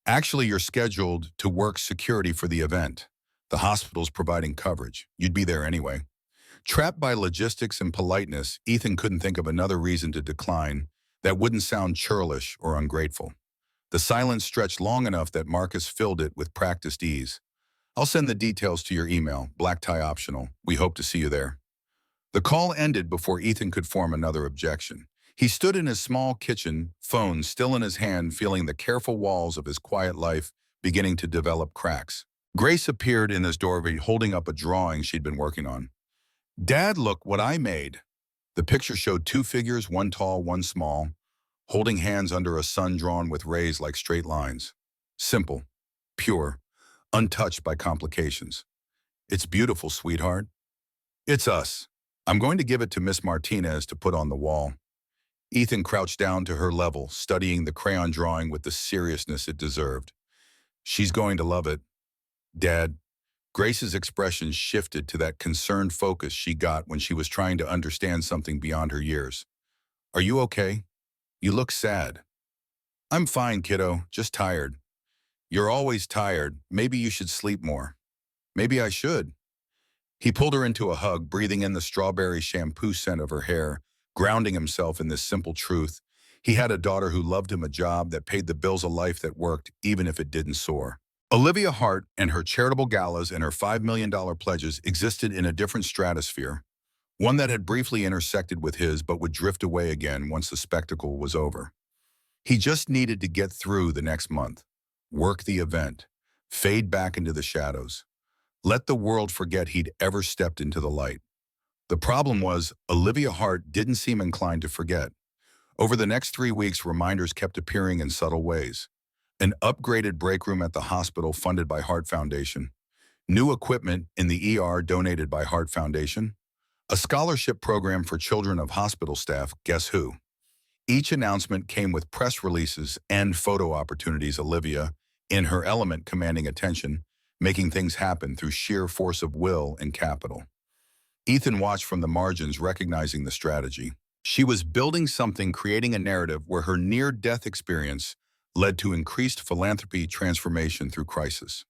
Actually, you're scheduled to work security for the event. The hospital's providing coverage. You'd be there anyway. Trapped by logistics and politeness, Ethan couldn't think of another reason to decline that wouldn't sound churlish or ungrateful. The silence stretched long enough that Marcus filled it with practiced ease. I'll send the details to your email, black tie optional. We hope to see you there. The call ended before Ethan could form another objection. He stood in his small kitchen, phone still in his hand, feeling the careful walls of his quiet life beginning to develop cracks. Grace appeared in his doorway holding up a drawing she'd been working on. Dad, look what I made. The picture showed two figures, one tall, one small, holding hands under a sun drawn with rays like straight lines. Simple, pure, untouched by complications. It's beautiful, sweetheart. It's us. I'm going to give it to Miss Martinez to put on the wall. Ethan crouched down to her level, studying the crayon drawing with the seriousness it deserved. She's going to love it. Dad, Grace's expression shifted to that concerned focus she got when she was trying to understand something beyond her years. Are you okay? You look sad. I'm fine, kiddo, just tired. You're always tired. Maybe you should sleep more. Maybe I should. He pulled her into a hug, breathing in the strawberry shampoo scent of her hair, grounding himself in this simple truth. He had a daughter who loved him, a job that paid the bills, a life that worked, even if it didn't soar. Olivia Hart and her charitable galas and her $5 million pledges existed in a different stratosphere, one that had briefly intersected with his but would drift away again once the spectacle was over. He just needed to get through the next month, work the event, fade back into the shadows, let the world forget he'd ever stepped into the light. The problem was, Olivia Hart didn't seem inclined to forget. Over the next 3 weeks, reminders kept appearing in subtle ways. An upgraded break room at the hospital funded by Hart Foundation, new equipment in the ER donated by Hart Foundation, a scholarship program for children of hospital staff, guess who? Each announcement came with press releases and photo opportunities, Olivia, in her element, commanding attention, making things happen through sheer force of will and capital. Ethan watched from the margins, recognizing the strategy. She was building something, creating a narrative where her near-death experience led to increased philanthropy transformation through crisis.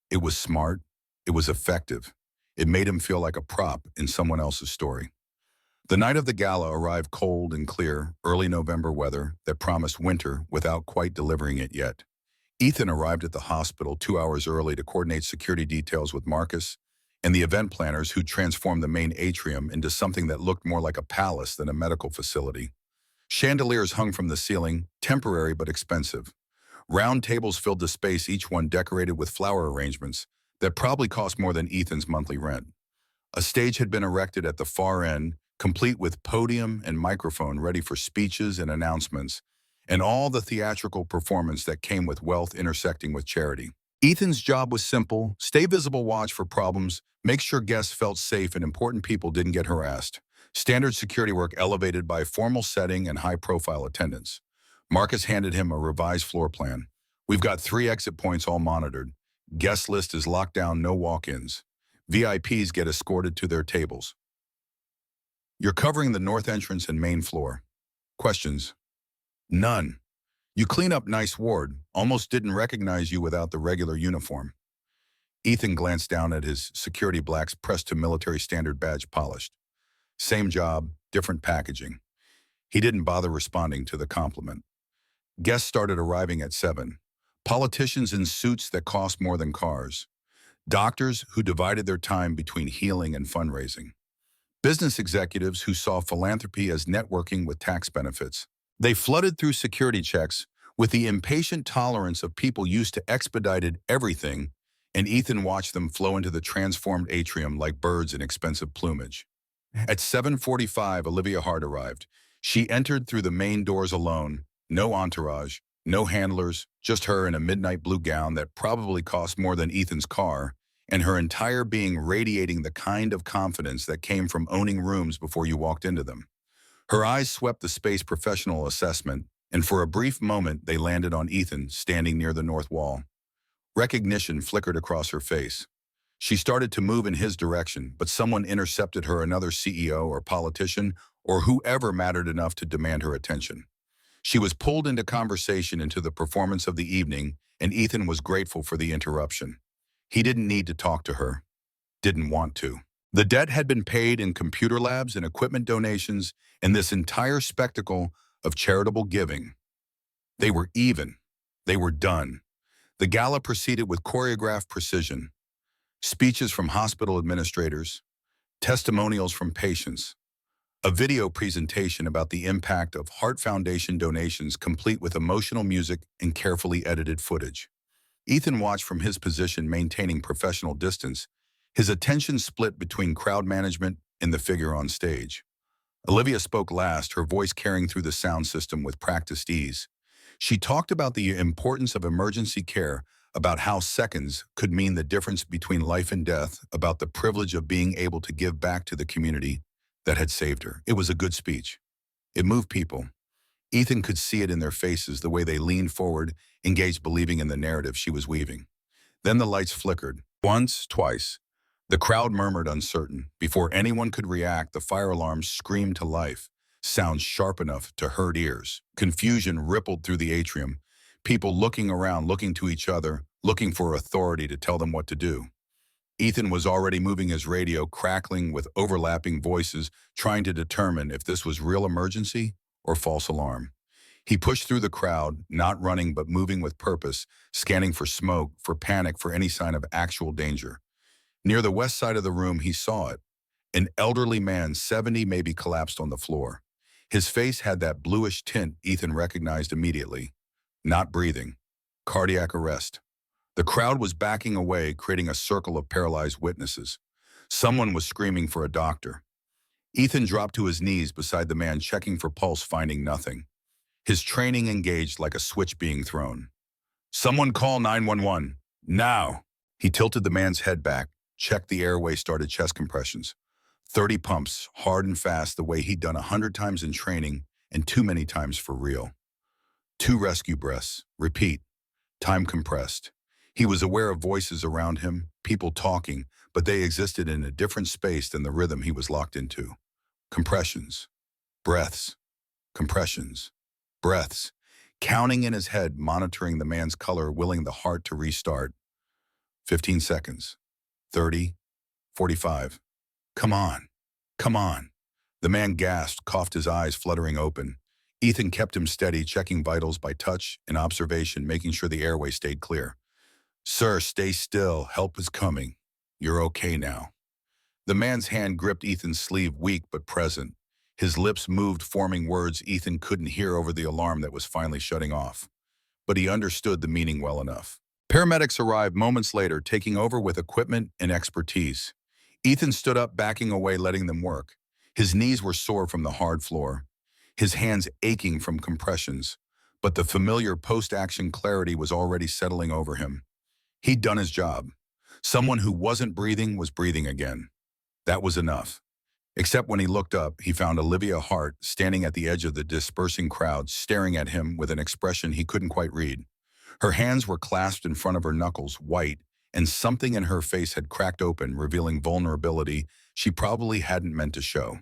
It was smart. It was effective. It made him feel like a prop in someone else's story. The night of the gala arrived cold and clear, early November weather that promised winter without quite delivering it yet. Ethan arrived at the hospital 2 hours early to coordinate security details with Marcus and the event planners who transformed the main atrium into something that looked more like a palace than a medical facility. Chandeliers hung from the ceiling, temporary but expensive. Round tables filled the space, each one decorated with flower arrangements that probably cost more than Ethan's monthly rent. A stage had been erected at the far end, complete with podium and microphone ready for speeches and announcements, and all the theatrical performance that came with wealth intersecting with charity. Ethan's job was simple: stay visible, watch for problems, make sure guests felt safe and important people didn't get harassed. Standard security work elevated by formal setting and high-profile attendance. Marcus handed him a revised floor plan. We've got 3 exit points all monitored. Guest list is locked down, no walk-ins. VIPs get escorted to their tables. You're covering the north entrance and main floor. Questions? None. You clean up nice ward. Almost didn't recognize you without the regular uniform. Ethan glanced down at his security blacks pressed to military standard badge polished. Same job, different packaging. He didn't bother responding to the compliment. Guests started arriving at 7. Politicians in suits that cost more than cars. Doctors who divided their time between healing and fundraising. Business executives who saw philanthropy as networking with tax benefits. They flooded through security checks with the impatient tolerance of people used to expedited everything, and Ethan watched them flow into the transformed atrium like birds in expensive plumage. At 7:45, Olivia Hart arrived. She entered through the main doors alone, no entourage, no handlers, just her in a midnight blue gown that probably cost more than Ethan's car, and her entire being radiating the kind of confidence that came from owning rooms before you walked into them. Her eyes swept the space professional assessment, and for a brief moment they landed on Ethan standing near the north wall. Recognition flickered across her face. She started to move in his direction, but someone intercepted her, another CEO or politician or whoever mattered enough to demand her attention. She was pulled into conversation into the performance of the evening, and Ethan was grateful for the interruption. He didn't need to talk to her, didn't want to. The debt had been paid in computer labs and equipment donations, and this entire spectacle of charitable giving. They were even. They were done. The gala proceeded with choreographed precision. Speeches from hospital administrators, testimonials from patients, a video presentation about the impact of Heart Foundation donations complete with emotional music and carefully edited footage. Ethan watched from his position, maintaining professional distance, his attention split between crowd management and the figure on stage. Olivia spoke last, her voice carrying through the sound system with practiced ease. She talked about the importance of emergency care, about how seconds could mean the difference between life and death, about the privilege of being able to give back to the community that had saved her. It was a good speech. It moved people. Ethan could see it in their faces, the way they leaned forward, engaged, believing in the narrative she was weaving. Then the lights flickered. Once, twice. The crowd murmured, uncertain. Before anyone could react, the fire alarms screamed to life, sounds sharp enough to hurt ears. Confusion rippled through the atrium, people looking around, looking to each other, looking for authority to tell them what to do. Ethan was already moving his radio, crackling with overlapping voices, trying to determine if this was real emergency or false alarm. He pushed through the crowd, not running but moving with purpose, scanning for smoke, for panic, for any sign of actual danger. Near the west side of the room, he saw it. An elderly man, 70, maybe, collapsed on the floor. His face had that bluish tint Ethan recognized immediately. Not breathing. Cardiac arrest. The crowd was backing away, creating a circle of paralyzed witnesses. Someone was screaming for a doctor. Ethan dropped to his knees beside the man, checking for pulse, finding nothing. His training engaged like a switch being thrown. "Someone call 911. Now!" He tilted the man's head back, checked the airway, started chest compressions. 30 pumps, hard and fast, the way he'd done 100 times in training and too many times for real. 2 rescue breaths. Repeat. Time compressed. He was aware of voices around him, people talking, but they existed in a different space than the rhythm he was locked into. Compressions. Breaths. Compressions. Breaths. Counting in his head, monitoring the man's color, willing the heart to restart. 15 seconds. 30. 45. Come on. Come on. The man gasped, coughed, his eyes fluttering open. Ethan kept him steady, checking vitals by touch and observation, making sure the airway stayed clear. "Sir, stay still. Help is coming. You're okay now." The man's hand gripped Ethan's sleeve, weak but present. His lips moved, forming words Ethan couldn't hear over the alarm that was finally shutting off. But he understood the meaning well enough. Paramedics arrived moments later, taking over with equipment and expertise. Ethan stood up, backing away, letting them work. His knees were sore from the hard floor, his hands aching from compressions, but the familiar post-action clarity was already settling over him. He'd done his job. Someone who wasn't breathing was breathing again. That was enough. Except when he looked up, he found Olivia Hart standing at the edge of the dispersing crowd, staring at him with an expression he couldn't quite read. Her hands were clasped in front of her knuckles, white, and something in her face had cracked open, revealing vulnerability she probably hadn't meant to show.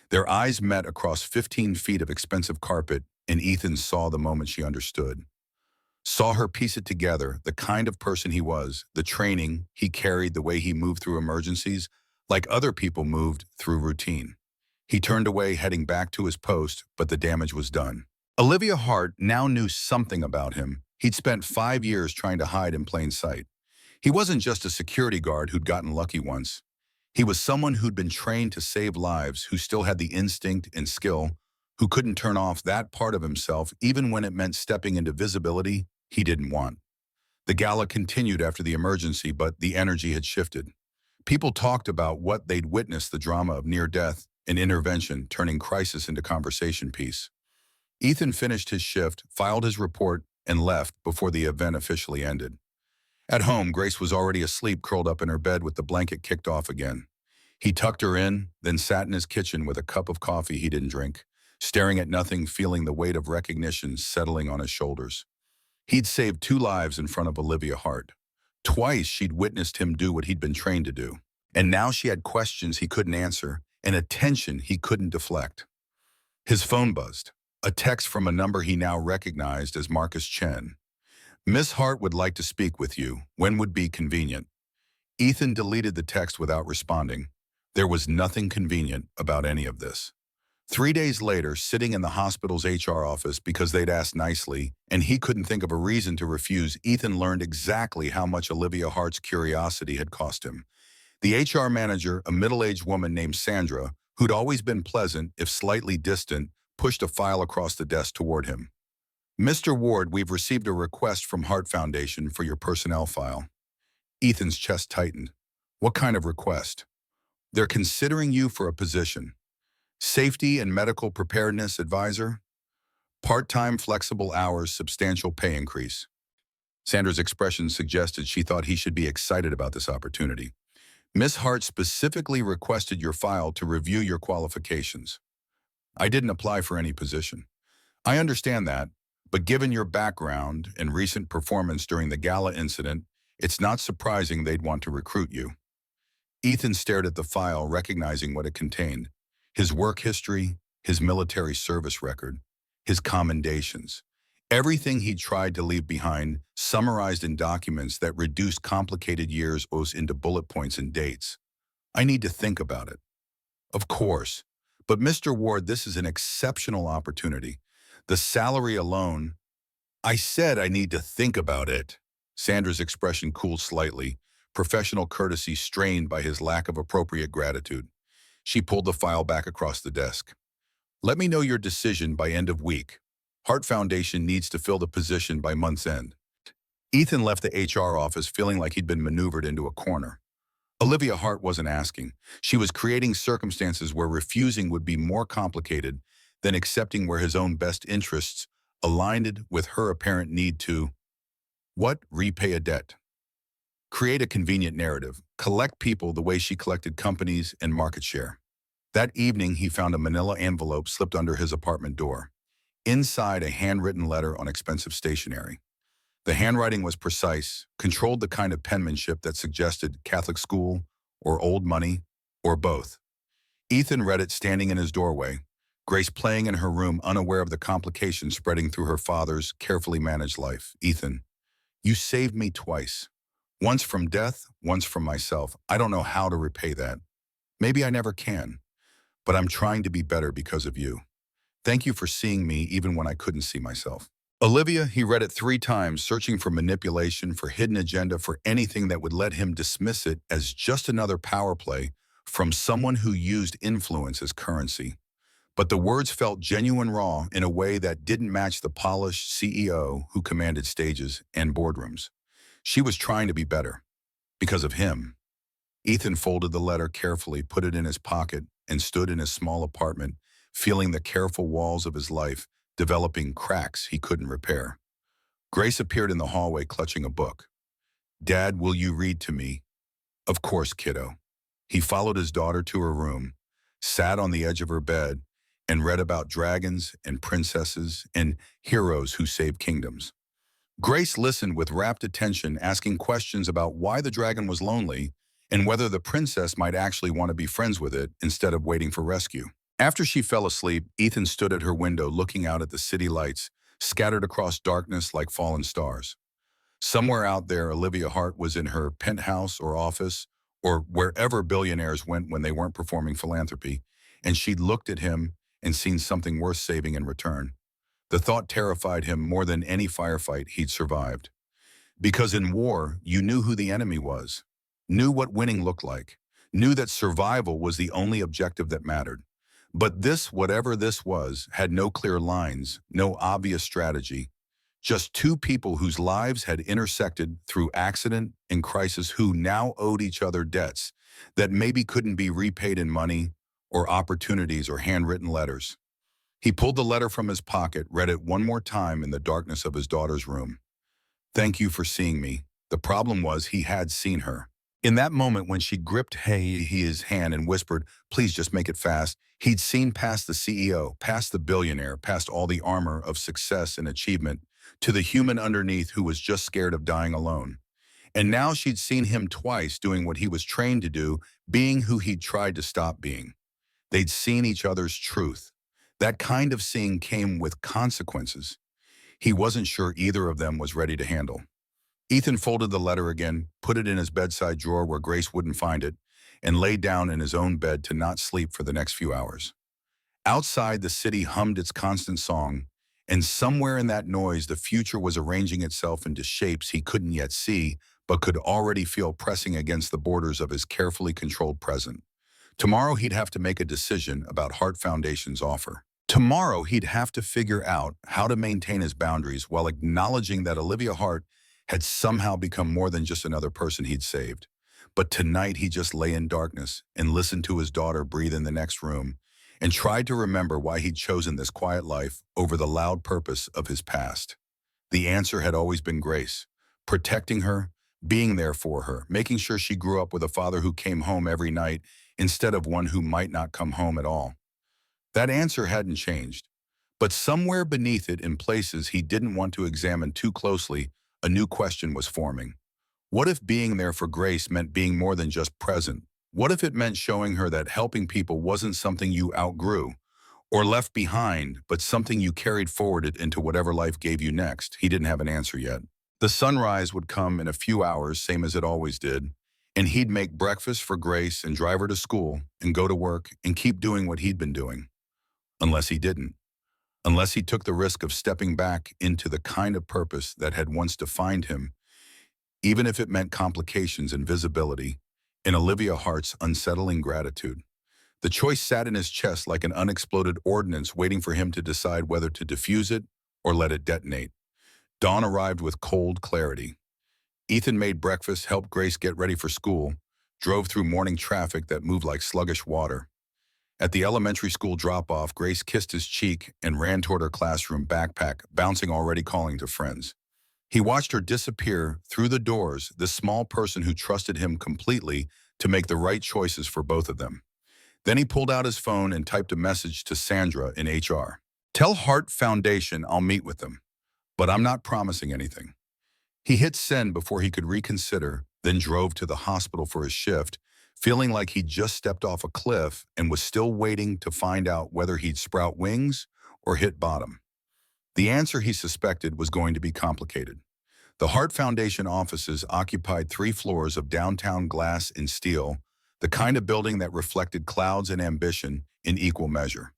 Their eyes met across 15 feet of expensive carpet, and Ethan saw the moment she understood. Saw her piece it together, the kind of person he was, the training he carried, the way he moved through emergencies, like other people moved through routine. He turned away, heading back to his post, but the damage was done. Olivia Hart now knew something about him he'd spent 5 years trying to hide in plain sight. He wasn't just a security guard who'd gotten lucky once. He was someone who'd been trained to save lives, who still had the instinct and skill, who couldn't turn off that part of himself even when it meant stepping into visibility he didn't want. The gala continued after the emergency, but the energy had shifted. People talked about what they'd witnessed, the drama of near death, an intervention turning crisis into conversation piece. Ethan finished his shift, filed his report, and left before the event officially ended. At home, Grace was already asleep, curled up in her bed with the blanket kicked off again. He tucked her in, then sat in his kitchen with a cup of coffee he didn't drink, staring at nothing, feeling the weight of recognition settling on his shoulders. He'd saved 2 lives in front of Olivia Hart. Twice she'd witnessed him do what he'd been trained to do. And now she had questions he couldn't answer and attention he couldn't deflect. His phone buzzed, a text from a number he now recognized as Marcus Chen. "Miss Hart would like to speak with you. When would be convenient?" Ethan deleted the text without responding. There was nothing convenient about any of this. 3 days later, sitting in the hospital's HR office because they'd asked nicely, and he couldn't think of a reason to refuse, Ethan learned exactly how much Olivia Hart's curiosity had cost him. The HR manager, a middle-aged woman named Sandra, who'd always been pleasant, if slightly distant, pushed a file across the desk toward him. "Mr. Ward, we've received a request from Hart Foundation for your personnel file." Ethan's chest tightened. "What kind of request?" "They're considering you for a position. Safety and medical preparedness advisor. Part-time, flexible hours, substantial pay increase." Sandra's expression suggested she thought he should be excited about this opportunity. "Miss Hart specifically requested your file to review your qualifications." "I didn't apply for any position." "I understand that, but given your background and recent performance during the gala incident, it's not surprising they'd want to recruit you." Ethan stared at the file, recognizing what it contained. His work history, his military service record, his commendations. Everything he tried to leave behind, summarized in documents that reduced complicated years into bullet points and dates. "I need to think about it." "Of course. But Mr. Ward, this is an exceptional opportunity. The salary alone—" "I said I need to think about it." Sandra's expression cooled slightly, professional courtesy strained by his lack of appropriate gratitude. She pulled the file back across the desk. "Let me know your decision by end of week. Hart Foundation needs to fill the position by month's end." Ethan left the HR office feeling like he'd been maneuvered into a corner. Olivia Hart wasn't asking. She was creating circumstances where refusing would be more complicated than accepting, where his own best interests aligned with her apparent need to, what, repay a debt. Create a convenient narrative. Collect people the way she collected companies and market share. That evening, he found a manila envelope slipped under his apartment door. Inside, a handwritten letter on expensive stationery. The handwriting was precise, controlled the kind of penmanship that suggested Catholic school or old money or both. Ethan read it standing in his doorway, Grace playing in her room, unaware of the complications spreading through her father's carefully managed life. "Ethan, you saved me twice. Once from death, once from myself. I don't know how to repay that. Maybe I never can. But I'm trying to be better because of you. Thank you for seeing me even when I couldn't see myself." Olivia, he read it 3 times, searching for manipulation, for hidden agenda, for anything that would let him dismiss it as just another power play from someone who used influence as currency. But the words felt genuine, raw, in a way that didn't match the polished CEO who commanded stages and boardrooms. She was trying to be better. Because of him. Ethan folded the letter carefully, put it in his pocket, and stood in his small apartment, feeling the careful walls of his life developing cracks he couldn't repair. Grace appeared in the hallway clutching a book. "Dad, will you read to me?" "Of course, kiddo." He followed his daughter to her room, sat on the edge of her bed, and read about dragons and princesses and heroes who save kingdoms. Grace listened with rapt attention, asking questions about why the dragon was lonely and whether the princess might actually want to be friends with it instead of waiting for rescue. After she fell asleep, Ethan stood at her window looking out at the city lights, scattered across darkness like fallen stars. Somewhere out there, Olivia Hart was in her penthouse or office, or wherever billionaires went when they weren't performing philanthropy, and she'd looked at him and seen something worth saving in return. The thought terrified him more than any firefight he'd survived. Because in war, you knew who the enemy was, knew what winning looked like, knew that survival was the only objective that mattered. But this, whatever this was, had no clear lines, no obvious strategy. Just 2 people whose lives had intersected through accident and crisis, who now owed each other debts that maybe couldn't be repaid in money or opportunities or handwritten letters. He pulled the letter from his pocket, read it one more time in the darkness of his daughter's room. Thank you for seeing me. The problem was he had seen her. In that moment when she gripped his hand and whispered, please just make it fast, he'd seen past the CEO, past the billionaire, past all the armor of success and achievement, to the human underneath who was just scared of dying alone. And now she'd seen him twice doing what he was trained to do, being who he'd tried to stop being. They'd seen each other's truth. That kind of seeing came with consequences he wasn't sure either of them was ready to handle. Ethan folded the letter again, put it in his bedside drawer where Grace wouldn't find it, and lay down in his own bed to not sleep for the next few hours. Outside, the city hummed its constant song, and somewhere in that noise, the future was arranging itself into shapes he couldn't yet see, but could already feel pressing against the borders of his carefully controlled present. Tomorrow, he'd have to make a decision about Hart Foundation's offer. Tomorrow, he'd have to figure out how to maintain his boundaries while acknowledging that Olivia Hart had somehow become more than just another person he'd saved. But tonight, he just lay in darkness and listened to his daughter breathe in the next room and tried to remember why he'd chosen this quiet life over the loud purpose of his past. The answer had always been Grace, protecting her, being there for her, making sure she grew up with a father who came home every night instead of one who might not come home at all. That answer hadn't changed, but somewhere beneath it, in places he didn't want to examine too closely, a new question was forming. What if being there for Grace meant being more than just present? What if it meant showing her that helping people wasn't something you outgrew or left behind, but something you carried forward into whatever life gave you next? He didn't have an answer yet. The sunrise would come in a few hours, same as it always did, and he'd make breakfast for Grace and drive her to school and go to work and keep doing what he'd been doing. Unless he didn't. Unless he took the risk of stepping back into the kind of purpose that had once defined him, even if it meant complications and visibility, in Olivia Hart's unsettling gratitude. The choice sat in his chest like an unexploded ordnance waiting for him to decide whether to defuse it or let it detonate. Dawn arrived with cold clarity. Ethan made breakfast, helped Grace get ready for school, drove through morning traffic that moved like sluggish water. At the elementary school drop-off, Grace kissed his cheek and ran toward her classroom, backpack bouncing, already calling to friends. He watched her disappear through the doors, this small person who trusted him completely to make the right choices for both of them. Then he pulled out his phone and typed a message to Sandra in HR. Tell Hart Foundation I'll meet with them, but I'm not promising anything. He hit send before he could reconsider, then drove to the hospital for his shift, feeling like he'd just stepped off a cliff and was still waiting to find out whether he'd sprout wings or hit bottom. The answer, he suspected, was going to be complicated. The Hart Foundation offices occupied 3 floors of downtown glass and steel, the kind of building that reflected clouds and ambition in equal measure.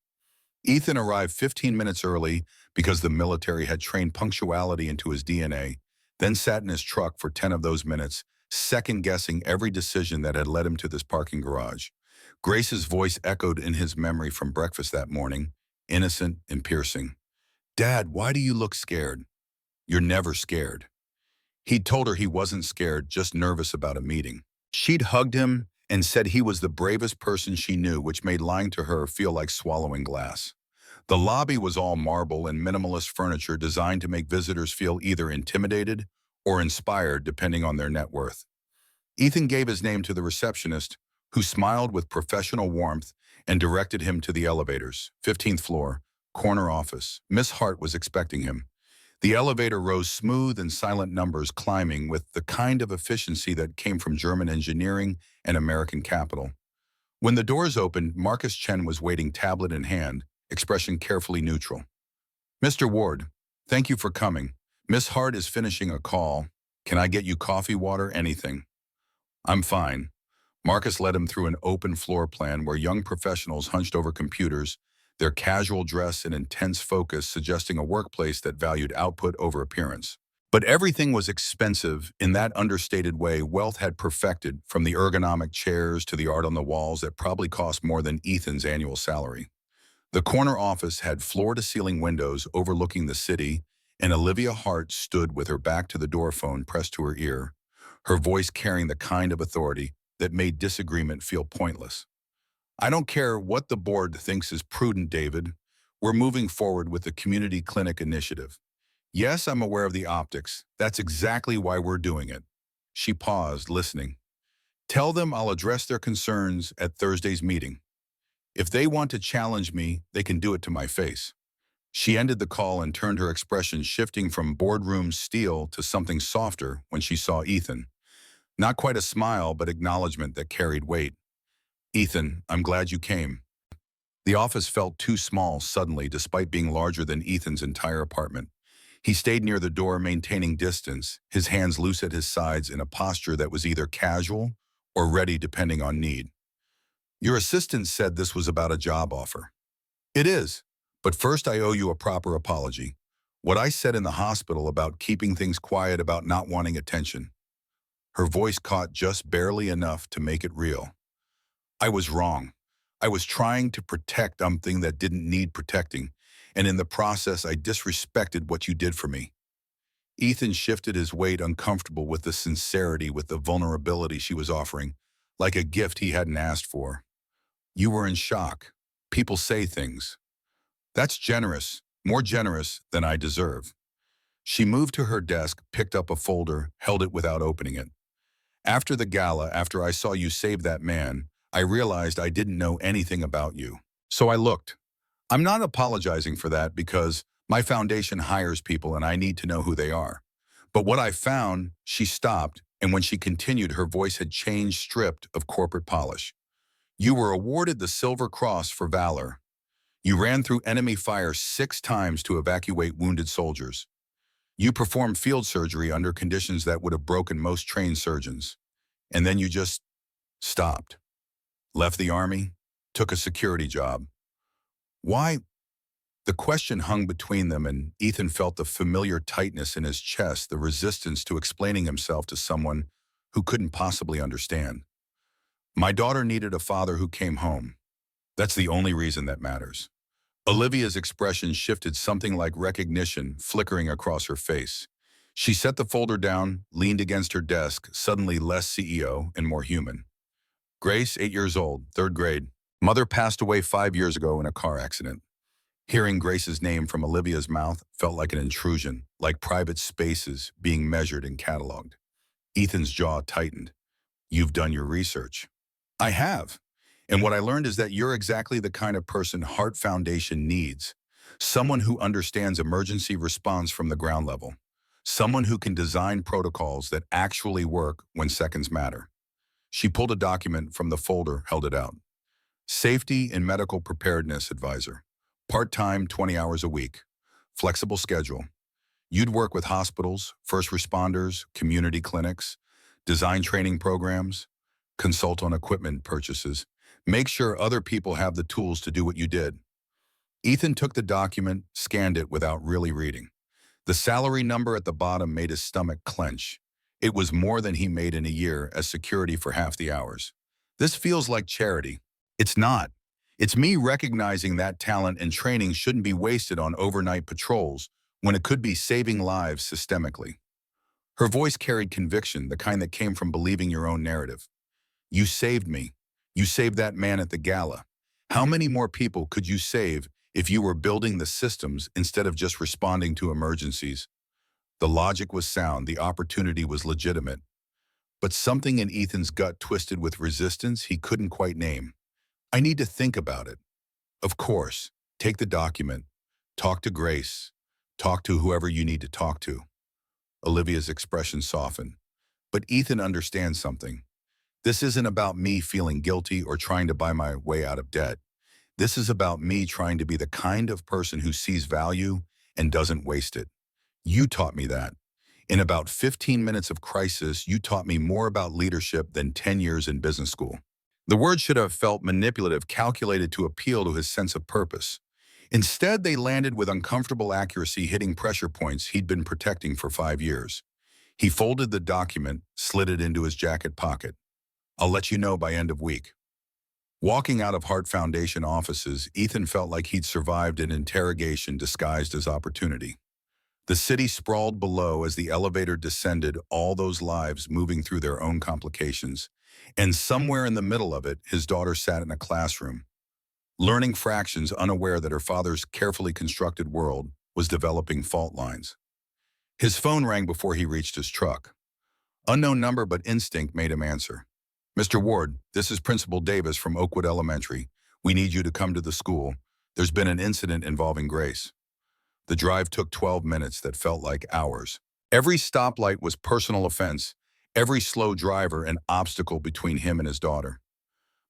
Ethan arrived 15 minutes early because the military had trained punctuality into his DNA, then sat in his truck for 10 of those minutes, second-guessing every decision that had led him to this parking garage. Grace's voice echoed in his memory from breakfast that morning, innocent and piercing. Dad, why do you look scared? You're never scared. He'd told her he wasn't scared, just nervous about a meeting. She'd hugged him and said he was the bravest person she knew, which made lying to her feel like swallowing glass. The lobby was all marble and minimalist furniture designed to make visitors feel either intimidated or inspired, depending on their net worth. Ethan gave his name to the receptionist, who smiled with professional warmth and directed him to the elevators. 15th floor, corner office. Miss Hart was expecting him. The elevator rose smooth and silent numbers, climbing with the kind of efficiency that came from German engineering and American capital. When the doors opened, Marcus Chen was waiting, tablet in hand, expression carefully neutral. Mr. Ward, thank you for coming. Miss Hart is finishing a call. Can I get you coffee, water, anything? I'm fine. Marcus led him through an open floor plan where young professionals hunched over computers, their casual dress and intense focus suggesting a workplace that valued output over appearance. But everything was expensive in that understated way wealth had perfected, from the ergonomic chairs to the art on the walls that probably cost more than Ethan's annual salary. The corner office had floor-to-ceiling windows overlooking the city, and Olivia Hart stood with her back to the door, phone pressed to her ear, her voice carrying the kind of authority that made disagreement feel pointless. I don't care what the board thinks is prudent, David. We're moving forward with the community clinic initiative. Yes, I'm aware of the optics. That's exactly why we're doing it. She paused, listening. Tell them I'll address their concerns at Thursday's meeting. If they want to challenge me, they can do it to my face. She ended the call and turned her expression shifting from boardroom steel to something softer when she saw Ethan. Not quite a smile, but acknowledgement that carried weight. Ethan, I'm glad you came. The office felt too small suddenly, despite being larger than Ethan's entire apartment. He stayed near the door, maintaining distance, his hands loose at his sides in a posture that was either casual or ready depending on need. Your assistant said this was about a job offer. It is, but first I owe you a proper apology. What I said in the hospital about keeping things quiet, about not wanting attention. Her voice caught just barely enough to make it real. I was wrong. I was trying to protect something that didn't need protecting, and in the process I disrespected what you did for me. Ethan shifted his weight, uncomfortable with the sincerity, with the vulnerability she was offering, like a gift he hadn't asked for. You were in shock. People say things. That's generous, more generous than I deserve. She moved to her desk, picked up a folder, held it without opening it. After the gala, after I saw you save that man, I realized I didn't know anything about you. So I looked. I'm not apologizing for that because my foundation hires people and I need to know who they are. But what I found, she stopped, and when she continued, her voice had changed, stripped of corporate polish. You were awarded the Silver Cross for valor. You ran through enemy fire 6 times to evacuate wounded soldiers. You performed field surgery under conditions that would have broken most trained surgeons. And then you just stopped. Left the army, took a security job. Why? The question hung between them, and Ethan felt the familiar tightness in his chest, the resistance to explaining himself to someone who couldn't possibly understand. My daughter needed a father who came home. That's the only reason that matters. Olivia's expression shifted, something like recognition flickering across her face. She set the folder down, leaned against her desk, suddenly less CEO and more human. Grace, 8 years old, 3rd grade. Mother passed away 5 years ago in a car accident. Hearing Grace's name from Olivia's mouth felt like an intrusion, like private spaces being measured and cataloged. Ethan's jaw tightened. You've done your research. I have. And what I learned is that you're exactly the kind of person Heart Foundation needs. Someone who understands emergency response from the ground level. Someone who can design protocols that actually work when seconds matter. She pulled a document from the folder, held it out. Safety and Medical Preparedness Advisor. Part-time, 20 hours a week. Flexible schedule. You'd work with hospitals, first responders, community clinics, design training programs, consult on equipment purchases, make sure other people have the tools to do what you did. Ethan took the document, scanned it without really reading. The salary number at the bottom made his stomach clench. It was more than he made in a year as security for half the hours. This feels like charity. It's not. It's me recognizing that talent and training shouldn't be wasted on overnight patrols when it could be saving lives systemically. Her voice carried conviction, the kind that came from believing your own narrative. You saved me. You saved that man at the gala. How many more people could you save if you were building the systems instead of just responding to emergencies? The logic was sound, the opportunity was legitimate. But something in Ethan's gut twisted with resistance he couldn't quite name. I need to think about it. Of course, take the document, talk to Grace, talk to whoever you need to talk to. Olivia's expression softened. But Ethan understands something. This isn't about me feeling guilty or trying to buy my way out of debt. This is about me trying to be the kind of person who sees value and doesn't waste it. You taught me that. In about 15 minutes of crisis, you taught me more about leadership than 10 years in business school. The words should have felt manipulative, calculated to appeal to his sense of purpose. Instead, they landed with uncomfortable accuracy, hitting pressure points he'd been protecting for 5 years. He folded the document, slid it into his jacket pocket. I'll let you know by end of week. Walking out of Heart Foundation offices, Ethan felt like he'd survived an interrogation disguised as opportunity. The city sprawled below as the elevator descended, all those lives moving through their own complications. And somewhere in the middle of it, his daughter sat in a classroom, learning fractions, unaware that her father's carefully constructed world was developing fault lines. His phone rang before he reached his truck. Unknown number, but instinct made him answer. "Mr. Ward, this is Principal Davis from Oakwood Elementary. We need you to come to the school. There's been an incident involving Grace." The drive took 12 minutes that felt like hours. Every stoplight was personal offense, every slow driver an obstacle between him and his daughter.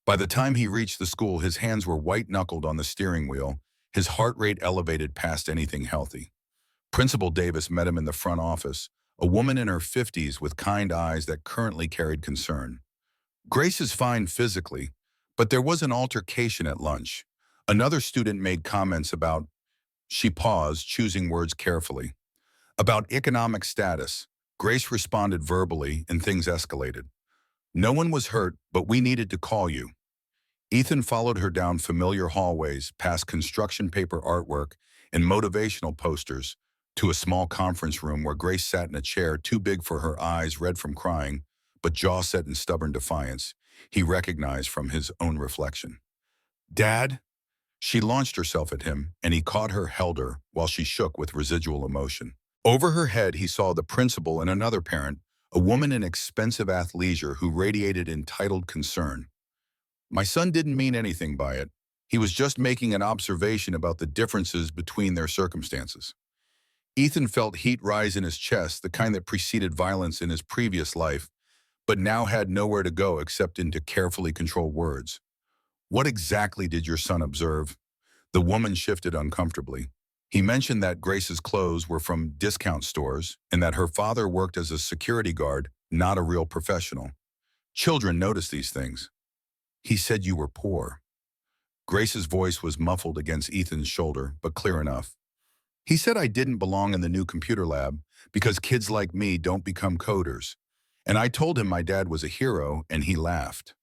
By the time he reached the school, his hands were white-knuckled on the steering wheel, his heart rate elevated past anything healthy. Principal Davis met him in the front office, a woman in her 50s with kind eyes that currently carried concern. "Grace is fine physically, but there was an altercation at lunch. Another student made comments about," she paused, choosing words carefully, "about economic status." Grace responded verbally, and things escalated. "No one was hurt, but we needed to call you." Ethan followed her down familiar hallways, past construction paper artwork and motivational posters, to a small conference room where Grace sat in a chair too big for her eyes, red from crying, but jaw set in stubborn defiance, he recognized from his own reflection. "Dad?" She launched herself at him, and he caught her, held her, while she shook with residual emotion. Over her head, he saw the principal and another parent, a woman in expensive athleisure who radiated entitled concern. "My son didn't mean anything by it. He was just making an observation about the differences between their circumstances." Ethan felt heat rise in his chest, the kind that preceded violence in his previous life, but now had nowhere to go except into carefully controlled words. "What exactly did your son observe?" The woman shifted uncomfortably. "He mentioned that Grace's clothes were from discount stores and that her father worked as a security guard, not a real professional. Children notice these things." "He said you were poor." Grace's voice was muffled against Ethan's shoulder, but clear enough. "He said I didn't belong in the new computer lab because kids like me don't become coders. And I told him my dad was a hero, and he laughed."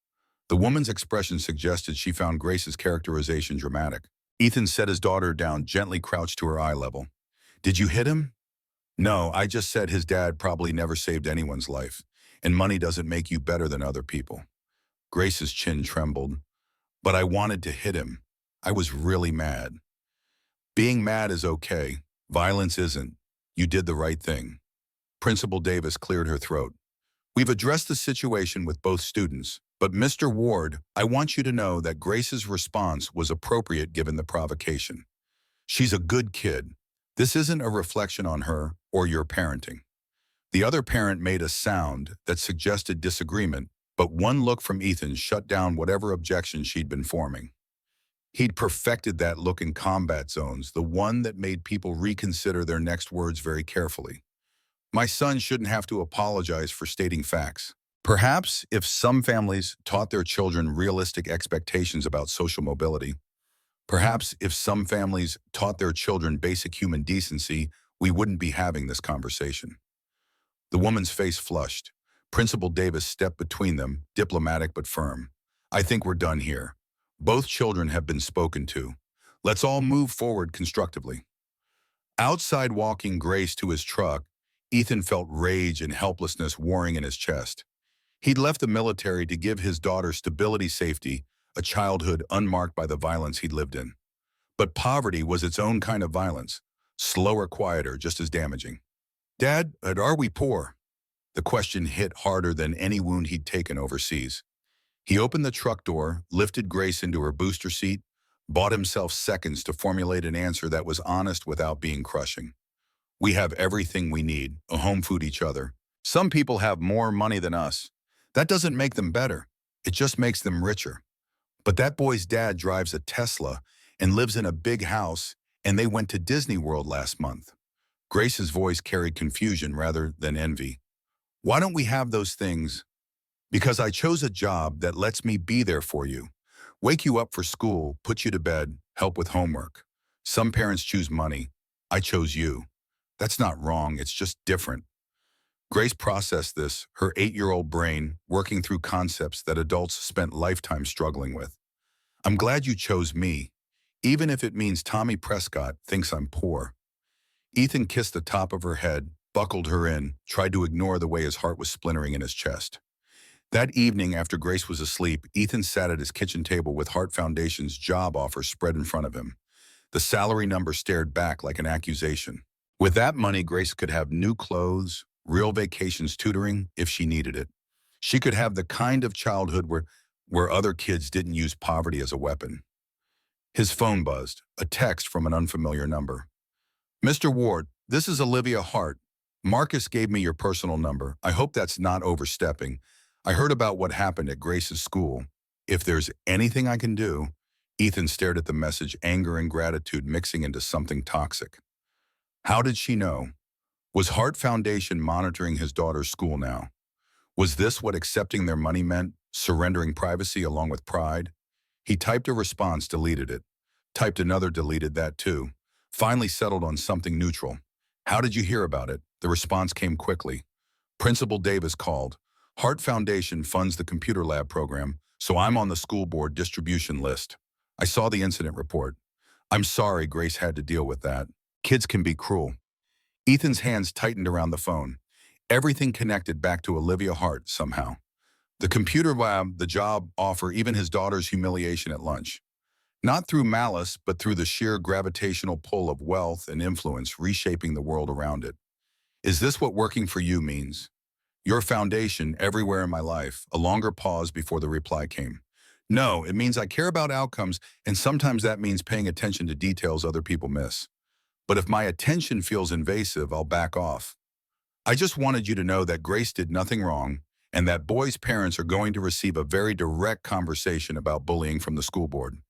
The woman's expression suggested she found Grace's characterization dramatic. Ethan set his daughter down, gently crouched to her eye level. "Did you hit him?" "No, I just said his dad probably never saved anyone's life, and money doesn't make you better than other people." Grace's chin trembled. "But I wanted to hit him. I was really mad." "Being mad is okay. Violence isn't. You did the right thing." Principal Davis cleared her throat. "We've addressed the situation with both students, but Mr. Ward, I want you to know that Grace's response was appropriate given the provocation. She's a good kid. This isn't a reflection on her or your parenting." The other parent made a sound that suggested disagreement, but one look from Ethan shut down whatever objection she'd been forming. He'd perfected that look in combat zones, the one that made people reconsider their next words very carefully. "My son shouldn't have to apologize for stating facts." Perhaps if some families taught their children realistic expectations about social mobility, perhaps if some families taught their children basic human decency, we wouldn't be having this conversation. The woman's face flushed. Principal Davis stepped between them, diplomatic but firm. "I think we're done here. Both children have been spoken to. Let's all move forward constructively." Outside, walking Grace to his truck, Ethan felt rage and helplessness warring in his chest. He'd left the military to give his daughter stability, safety, a childhood unmarked by the violence he'd lived in. But poverty was its own kind of violence, slower, quieter, just as damaging. "Dad, are we poor?" The question hit harder than any wound he'd taken overseas. He opened the truck door, lifted Grace into her booster seat, bought himself seconds to formulate an answer that was honest without being crushing. "We have everything we need, a home, food, each other. Some people have more money than us. That doesn't make them better. It just makes them richer. But that boy's dad drives a Tesla and lives in a big house, and they went to Disney World last month." Grace's voice carried confusion rather than envy. "Why don't we have those things?" "Because I chose a job that lets me be there for you. Wake you up for school, put you to bed, help with homework. Some parents choose money. I chose you. That's not wrong, it's just different." Grace processed this, her 8-year-old brain working through concepts that adults spent lifetimes struggling with. "I'm glad you chose me, even if it means Tommy Prescott thinks I'm poor." Ethan kissed the top of her head, buckled her in, tried to ignore the way his heart was splintering in his chest. That evening, after Grace was asleep, Ethan sat at his kitchen table with Hart Foundation's job offer spread in front of him. The salary number stared back like an accusation. With that money, Grace could have new clothes, real vacations, tutoring if she needed it. She could have the kind of childhood where other kids didn't use poverty as a weapon. His phone buzzed, a text from an unfamiliar number. "Mr. Ward, this is Olivia Hart. Marcus gave me your personal number. I hope that's not overstepping. I heard about what happened at Grace's school. If there's anything I can do." Ethan stared at the message, anger and gratitude mixing into something toxic. How did she know? Was Hart Foundation monitoring his daughter's school now? Was this what accepting their money meant, surrendering privacy along with pride? He typed a response, deleted it. Typed another, deleted that too. Finally settled on something neutral. "How did you hear about it?" The response came quickly. "Principal Davis called. Hart Foundation funds the computer lab program, so I'm on the school board distribution list. I saw the incident report. I'm sorry Grace had to deal with that. Kids can be cruel." Ethan's hands tightened around the phone. Everything connected back to Olivia Hart somehow. The computer lab, the job offer, even his daughter's humiliation at lunch. Not through malice, but through the sheer gravitational pull of wealth and influence reshaping the world around it. "Is this what working for you means?" "Your foundation everywhere in my life." A longer pause before the reply came. "No, it means I care about outcomes, and sometimes that means paying attention to details other people miss. But if my attention feels invasive, I'll back off. I just wanted you to know that Grace did nothing wrong, and that boys' parents are going to receive a very direct conversation about bullying from the school board.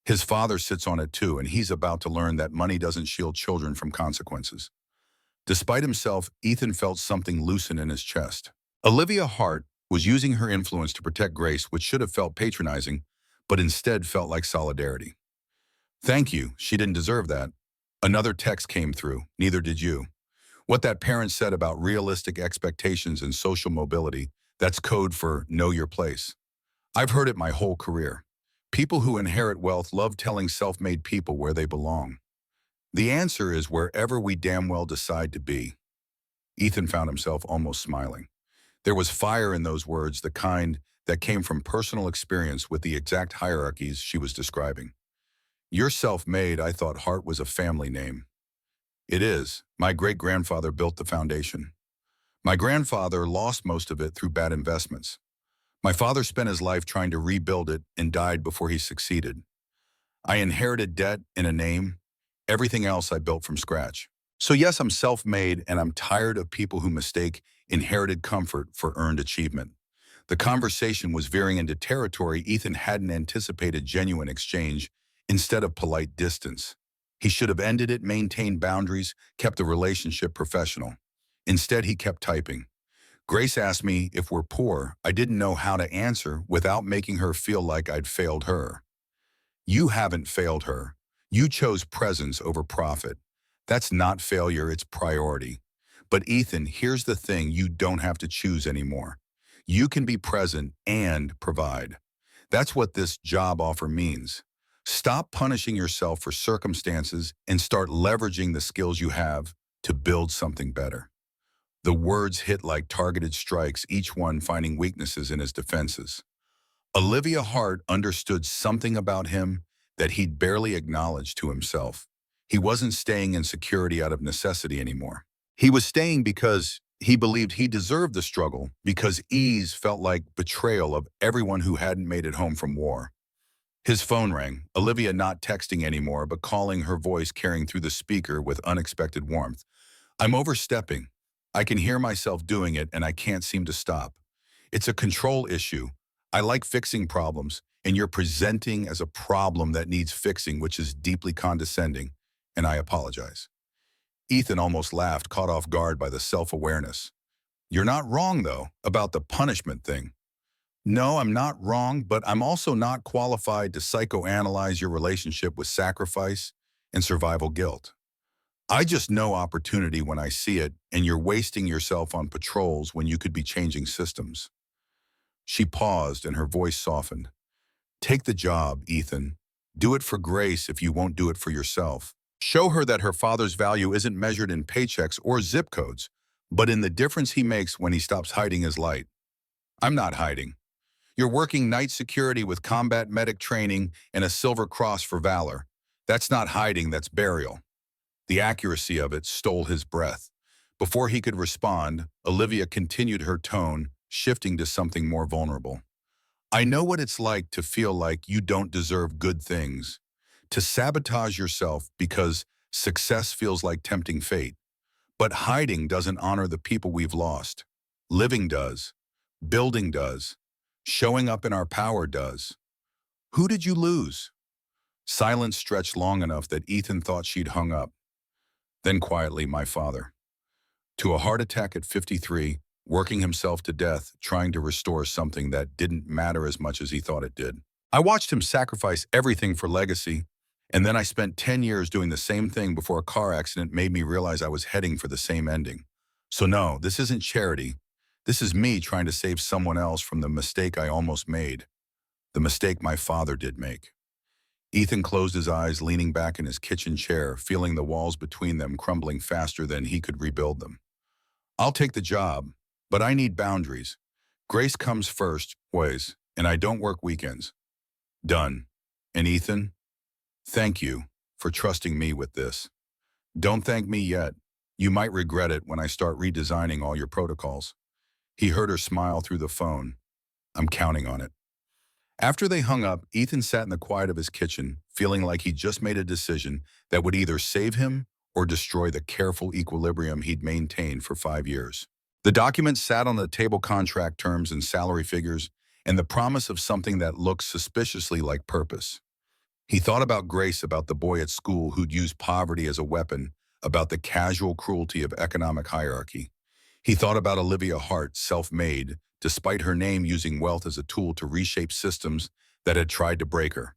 His father sits on it too, and he's about to learn that money doesn't shield children from consequences." Despite himself, Ethan felt something loosen in his chest. Olivia Hart was using her influence to protect Grace, which should have felt patronizing, but instead felt like solidarity. "Thank you, she didn't deserve that." Another text came through, "Neither did you." What that parent said about realistic expectations and social mobility, that's code for know your place. I've heard it my whole career. People who inherit wealth love telling self-made people where they belong. The answer is wherever we damn well decide to be. Ethan found himself almost smiling. There was fire in those words, the kind that came from personal experience with the exact hierarchies she was describing. "You're self-made. I thought Hart was a family name." "It is. My great-grandfather built the foundation. My grandfather lost most of it through bad investments. My father spent his life trying to rebuild it and died before he succeeded. I inherited debt in a name. Everything else I built from scratch. So yes, I'm self-made, and I'm tired of people who mistake inherited comfort for earned achievement." The conversation was veering into territory Ethan hadn't anticipated: genuine exchange instead of polite distance. He should have ended it, maintained boundaries, kept the relationship professional. Instead, he kept typing. "Grace asked me if we're poor. I didn't know how to answer without making her feel like I'd failed her." You haven't failed her. You chose presence over profit. That's not failure, it's priority. But Ethan, here's the thing: you don't have to choose anymore. You can be present and provide. That's what this job offer means. Stop punishing yourself for circumstances and start leveraging the skills you have to build something better. The words hit like targeted strikes, each one finding weaknesses in his defenses. Olivia Hart understood something about him that he'd barely acknowledged to himself. He wasn't staying in security out of necessity anymore. He was staying because he believed he deserved the struggle, because ease felt like betrayal of everyone who hadn't made it home from war. His phone rang, Olivia not texting anymore, but calling, her voice carrying through the speaker with unexpected warmth. "I'm overstepping. I can hear myself doing it, and I can't seem to stop. It's a control issue. I like fixing problems, and you're presenting as a problem that needs fixing, which is deeply condescending, and I apologize." Ethan almost laughed, caught off guard by the self-awareness. "You're not wrong, though, about the punishment thing." "No, I'm not wrong, but I'm also not qualified to psychoanalyze your relationship with sacrifice and survival guilt. I just know opportunity when I see it, and you're wasting yourself on patrols when you could be changing systems." She paused, and her voice softened. "Take the job, Ethan. Do it for Grace if you won't do it for yourself. Show her that her father's value isn't measured in paychecks or zip codes, but in the difference he makes when he stops hiding his light." I'm not hiding. You're working night security with combat medic training and a Silver Cross for valor. That's not hiding, that's burial. The accuracy of it stole his breath. Before he could respond, Olivia continued her tone, shifting to something more vulnerable. I know what it's like to feel like you don't deserve good things, to sabotage yourself because success feels like tempting fate. But hiding doesn't honor the people we've lost. Living does. Building does. Showing up in our power does. Who did you lose? Silence stretched long enough that Ethan thought she'd hung up. Then quietly, my father. To a heart attack at 53, working himself to death, trying to restore something that didn't matter as much as he thought it did. I watched him sacrifice everything for legacy, and then I spent 10 years doing the same thing before a car accident made me realize I was heading for the same ending. So no, this isn't charity. This is me trying to save someone else from the mistake I almost made. The mistake my father did make. Ethan closed his eyes, leaning back in his kitchen chair, feeling the walls between them crumbling faster than he could rebuild them. I'll take the job, but I need boundaries. Grace comes first, always, and I don't work weekends. Done. And Ethan, thank you for trusting me with this. Don't thank me yet. You might regret it when I start redesigning all your protocols. He heard her smile through the phone. I'm counting on it. After they hung up, Ethan sat in the quiet of his kitchen, feeling like he'd just made a decision that would either save him or destroy the careful equilibrium he'd maintained for 5 years. The documents sat on the table, contract terms and salary figures, and the promise of something that looked suspiciously like purpose. He thought about Grace, about the boy at school who'd used poverty as a weapon, about the casual cruelty of economic hierarchy. He thought about Olivia Hart, self-made, despite her name using wealth as a tool to reshape systems that had tried to break her.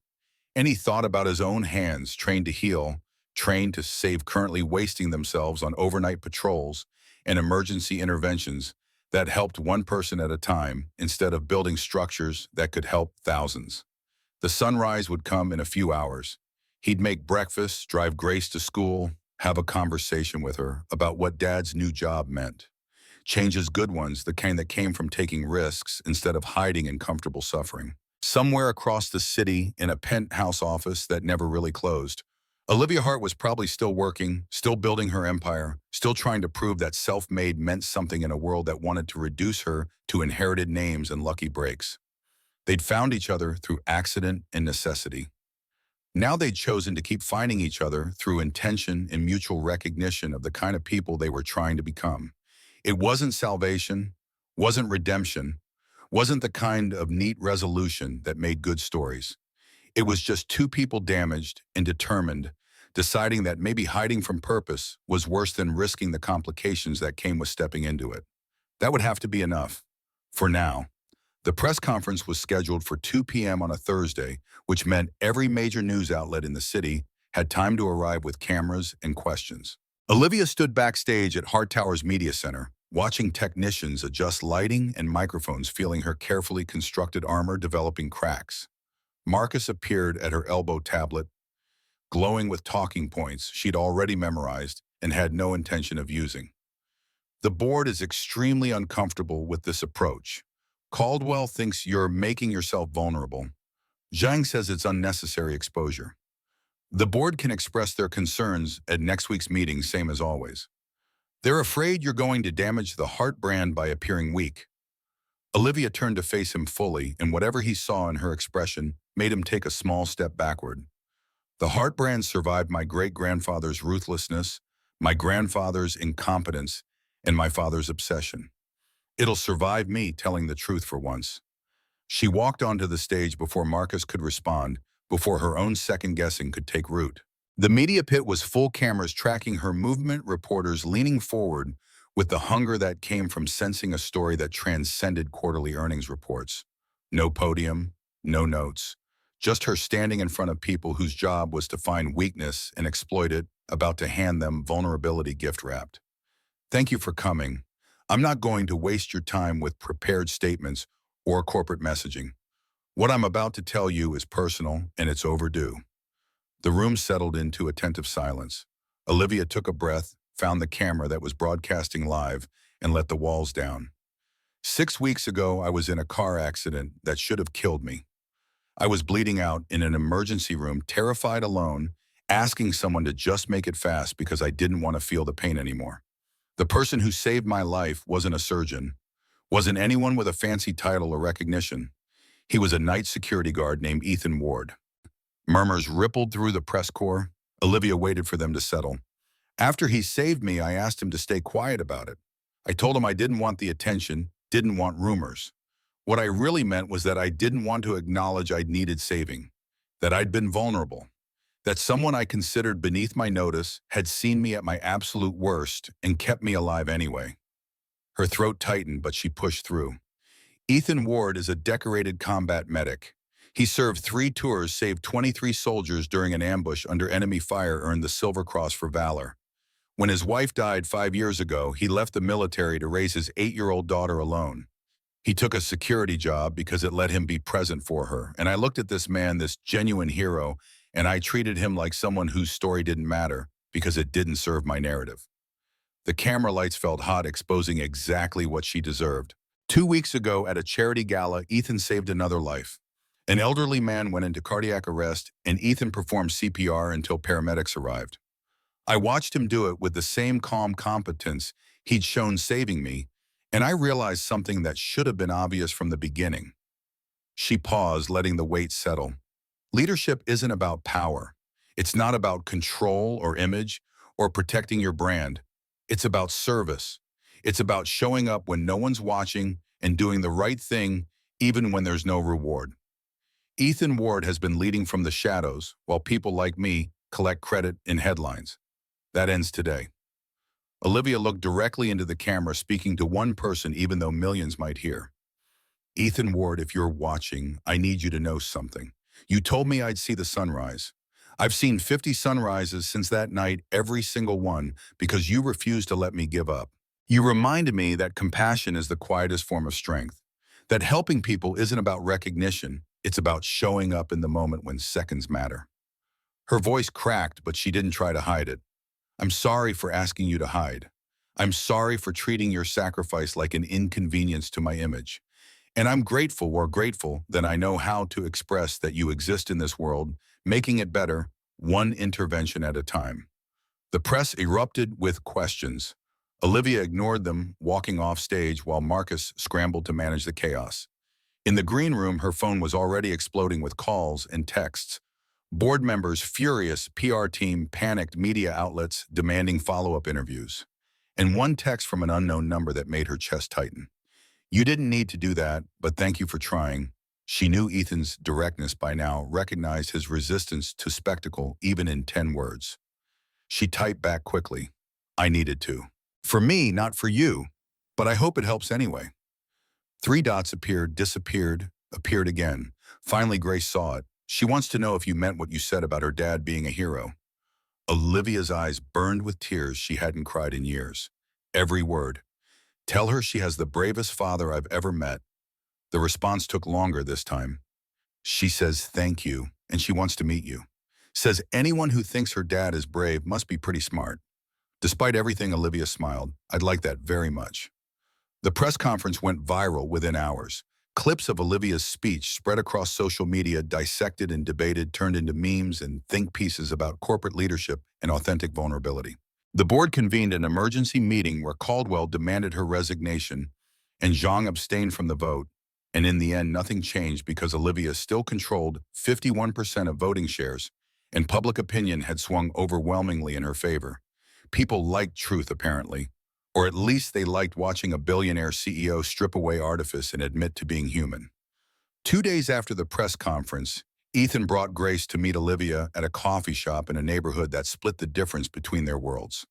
And he thought about his own hands, trained to heal, trained to save, currently wasting themselves on overnight patrols and emergency interventions that helped one person at a time instead of building structures that could help thousands. The sunrise would come in a few hours. He'd make breakfast, drive Grace to school, have a conversation with her about what Dad's new job meant. Changes, good ones, the kind that came from taking risks instead of hiding in comfortable suffering. Somewhere across the city, in a penthouse office that never really closed, Olivia Hart was probably still working, still building her empire, still trying to prove that self-made meant something in a world that wanted to reduce her to inherited names and lucky breaks. They'd found each other through accident and necessity. Now they'd chosen to keep finding each other through intention and mutual recognition of the kind of people they were trying to become. It wasn't salvation, wasn't redemption, wasn't the kind of neat resolution that made good stories. It was just two people damaged and determined, deciding that maybe hiding from purpose was worse than risking the complications that came with stepping into it. That would have to be enough. For now. The press conference was scheduled for 2 p.m. on a Thursday, which meant every major news outlet in the city had time to arrive with cameras and questions. Olivia stood backstage at Hart Towers Media Center, watching technicians adjust lighting and microphones, feeling her carefully constructed armor developing cracks. Marcus appeared at her elbow, tablet, glowing with talking points she'd already memorized and had no intention of using. The board is extremely uncomfortable with this approach. Caldwell thinks you're making yourself vulnerable. Zhang says it's unnecessary exposure. The board can express their concerns at next week's meeting, same as always. They're afraid you're going to damage the Hart brand by appearing weak. Olivia turned to face him fully, and whatever he saw in her expression made him take a small step backward. The Hart brand survived my great-grandfather's ruthlessness, my grandfather's incompetence, and my father's obsession. It'll survive me telling the truth for once. She walked onto the stage before Marcus could respond, before her own second-guessing could take root. The media pit was full, cameras tracking her movement, reporters leaning forward with the hunger that came from sensing a story that transcended quarterly earnings reports. No podium, no notes, just her standing in front of people whose job was to find weakness and exploit it, about to hand them vulnerability gift-wrapped. Thank you for coming. I'm not going to waste your time with prepared statements or corporate messaging. What I'm about to tell you is personal, and it's overdue. The room settled into attentive silence. Olivia took a breath, found the camera that was broadcasting live, and let the walls down. 6 weeks ago, I was in a car accident that should have killed me. I was bleeding out in an emergency room, terrified alone, asking someone to just make it fast because I didn't want to feel the pain anymore. The person who saved my life wasn't a surgeon, wasn't anyone with a fancy title or recognition. He was a night security guard named Ethan Ward. Murmurs rippled through the press corps. Olivia waited for them to settle. After he saved me, I asked him to stay quiet about it. I told him I didn't want the attention, didn't want rumors. What I really meant was that I didn't want to acknowledge I'd needed saving, that I'd been vulnerable, that someone I considered beneath my notice had seen me at my absolute worst and kept me alive anyway. Her throat tightened, but she pushed through. Ethan Ward is a decorated combat medic. He served 3 tours, saved 23 soldiers during an ambush under enemy fire, earned the Silver Cross for valor. When his wife died 5 years ago, he left the military to raise his 8-year-old daughter alone. He took a security job because it let him be present for her. And I looked at this man, this genuine hero, and I treated him like someone whose story didn't matter because it didn't serve my narrative. The camera lights felt hot, exposing exactly what she deserved. 2 weeks ago at a charity gala, Ethan saved another life. An elderly man went into cardiac arrest, and Ethan performed CPR until paramedics arrived. I watched him do it with the same calm competence he'd shown saving me, and I realized something that should have been obvious from the beginning. She paused, letting the weight settle. Leadership isn't about power. It's not about control or image or protecting your brand. It's about service. It's about showing up when no one's watching and doing the right thing even when there's no reward. Ethan Ward has been leading from the shadows while people like me collect credit in headlines. That ends today. Olivia looked directly into the camera, speaking to one person even though millions might hear. Ethan Ward, if you're watching, I need you to know something. You told me I'd see the sunrise. I've seen 50 sunrises since that night, every single one, because you refused to let me give up. You reminded me that compassion is the quietest form of strength, that helping people isn't about recognition, it's about showing up in the moment when seconds matter. Her voice cracked, but she didn't try to hide it. I'm sorry for asking you to hide. I'm sorry for treating your sacrifice like an inconvenience to my image. And I'm grateful that I know how to express that you exist in this world, making it better, one intervention at a time. The press erupted with questions. Olivia ignored them, walking off stage while Marcus scrambled to manage the chaos. In the green room, her phone was already exploding with calls and texts. Board members furious, PR team panicked, media outlets demanding follow-up interviews. And one text from an unknown number that made her chest tighten. You didn't need to do that, but thank you for trying. She knew Ethan's directness by now, recognized his resistance to spectacle even in 10 words. She typed back quickly. I needed to. For me, not for you, but I hope it helps anyway. 3 dots appeared, disappeared, appeared again. Finally, Grace saw it. She wants to know if you meant what you said about her dad being a hero. Olivia's eyes burned with tears she hadn't cried in years. Every word. Tell her she has the bravest father I've ever met. The response took longer this time. She says thank you, and she wants to meet you. Says anyone who thinks her dad is brave must be pretty smart. Despite everything, Olivia smiled. I'd like that very much. The press conference went viral within hours. Clips of Olivia's speech spread across social media, dissected and debated, turned into memes and think pieces about corporate leadership and authentic vulnerability. The board convened an emergency meeting where Caldwell demanded her resignation and Zhang abstained from the vote. And in the end, nothing changed because Olivia still controlled 51% of voting shares, and public opinion had swung overwhelmingly in her favor. People liked truth, apparently, or at least they liked watching a billionaire CEO strip away artifice and admit to being human. 2 days after the press conference, Ethan brought Grace to meet Olivia at a coffee shop in a neighborhood that split the difference between their worlds.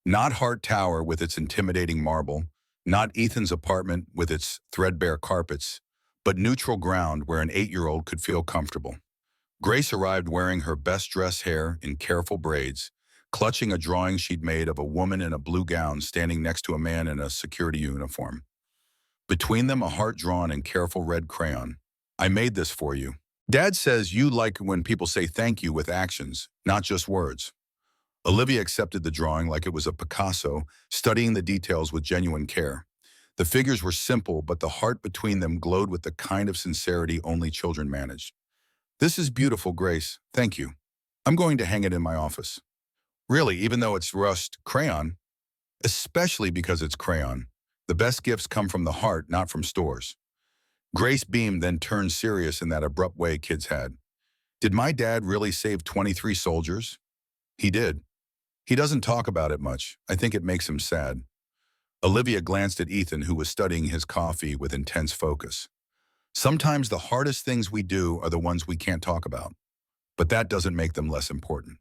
Not Hart Tower with its intimidating marble, not Ethan's apartment with its threadbare carpets, but neutral ground where an 8-year-old could feel comfortable. Grace arrived wearing her best dress hair in careful braids, clutching a drawing she'd made of a woman in a blue gown standing next to a man in a security uniform. Between them, a heart drawn in careful red crayon. I made this for you. Dad says you like when people say thank you with actions, not just words. Olivia accepted the drawing like it was a Picasso, studying the details with genuine care. The figures were simple, but the heart between them glowed with the kind of sincerity only children managed. This is beautiful, Grace. Thank you. I'm going to hang it in my office. Really, even though it's rust crayon, especially because it's crayon. The best gifts come from the heart, not from stores. Grace beamed, then turned serious in that abrupt way kids had. Did my dad really save 23 soldiers? He did. He doesn't talk about it much. I think it makes him sad. Olivia glanced at Ethan, who was studying his coffee with intense focus. Sometimes the hardest things we do are the ones we can't talk about, but that doesn't make them less important.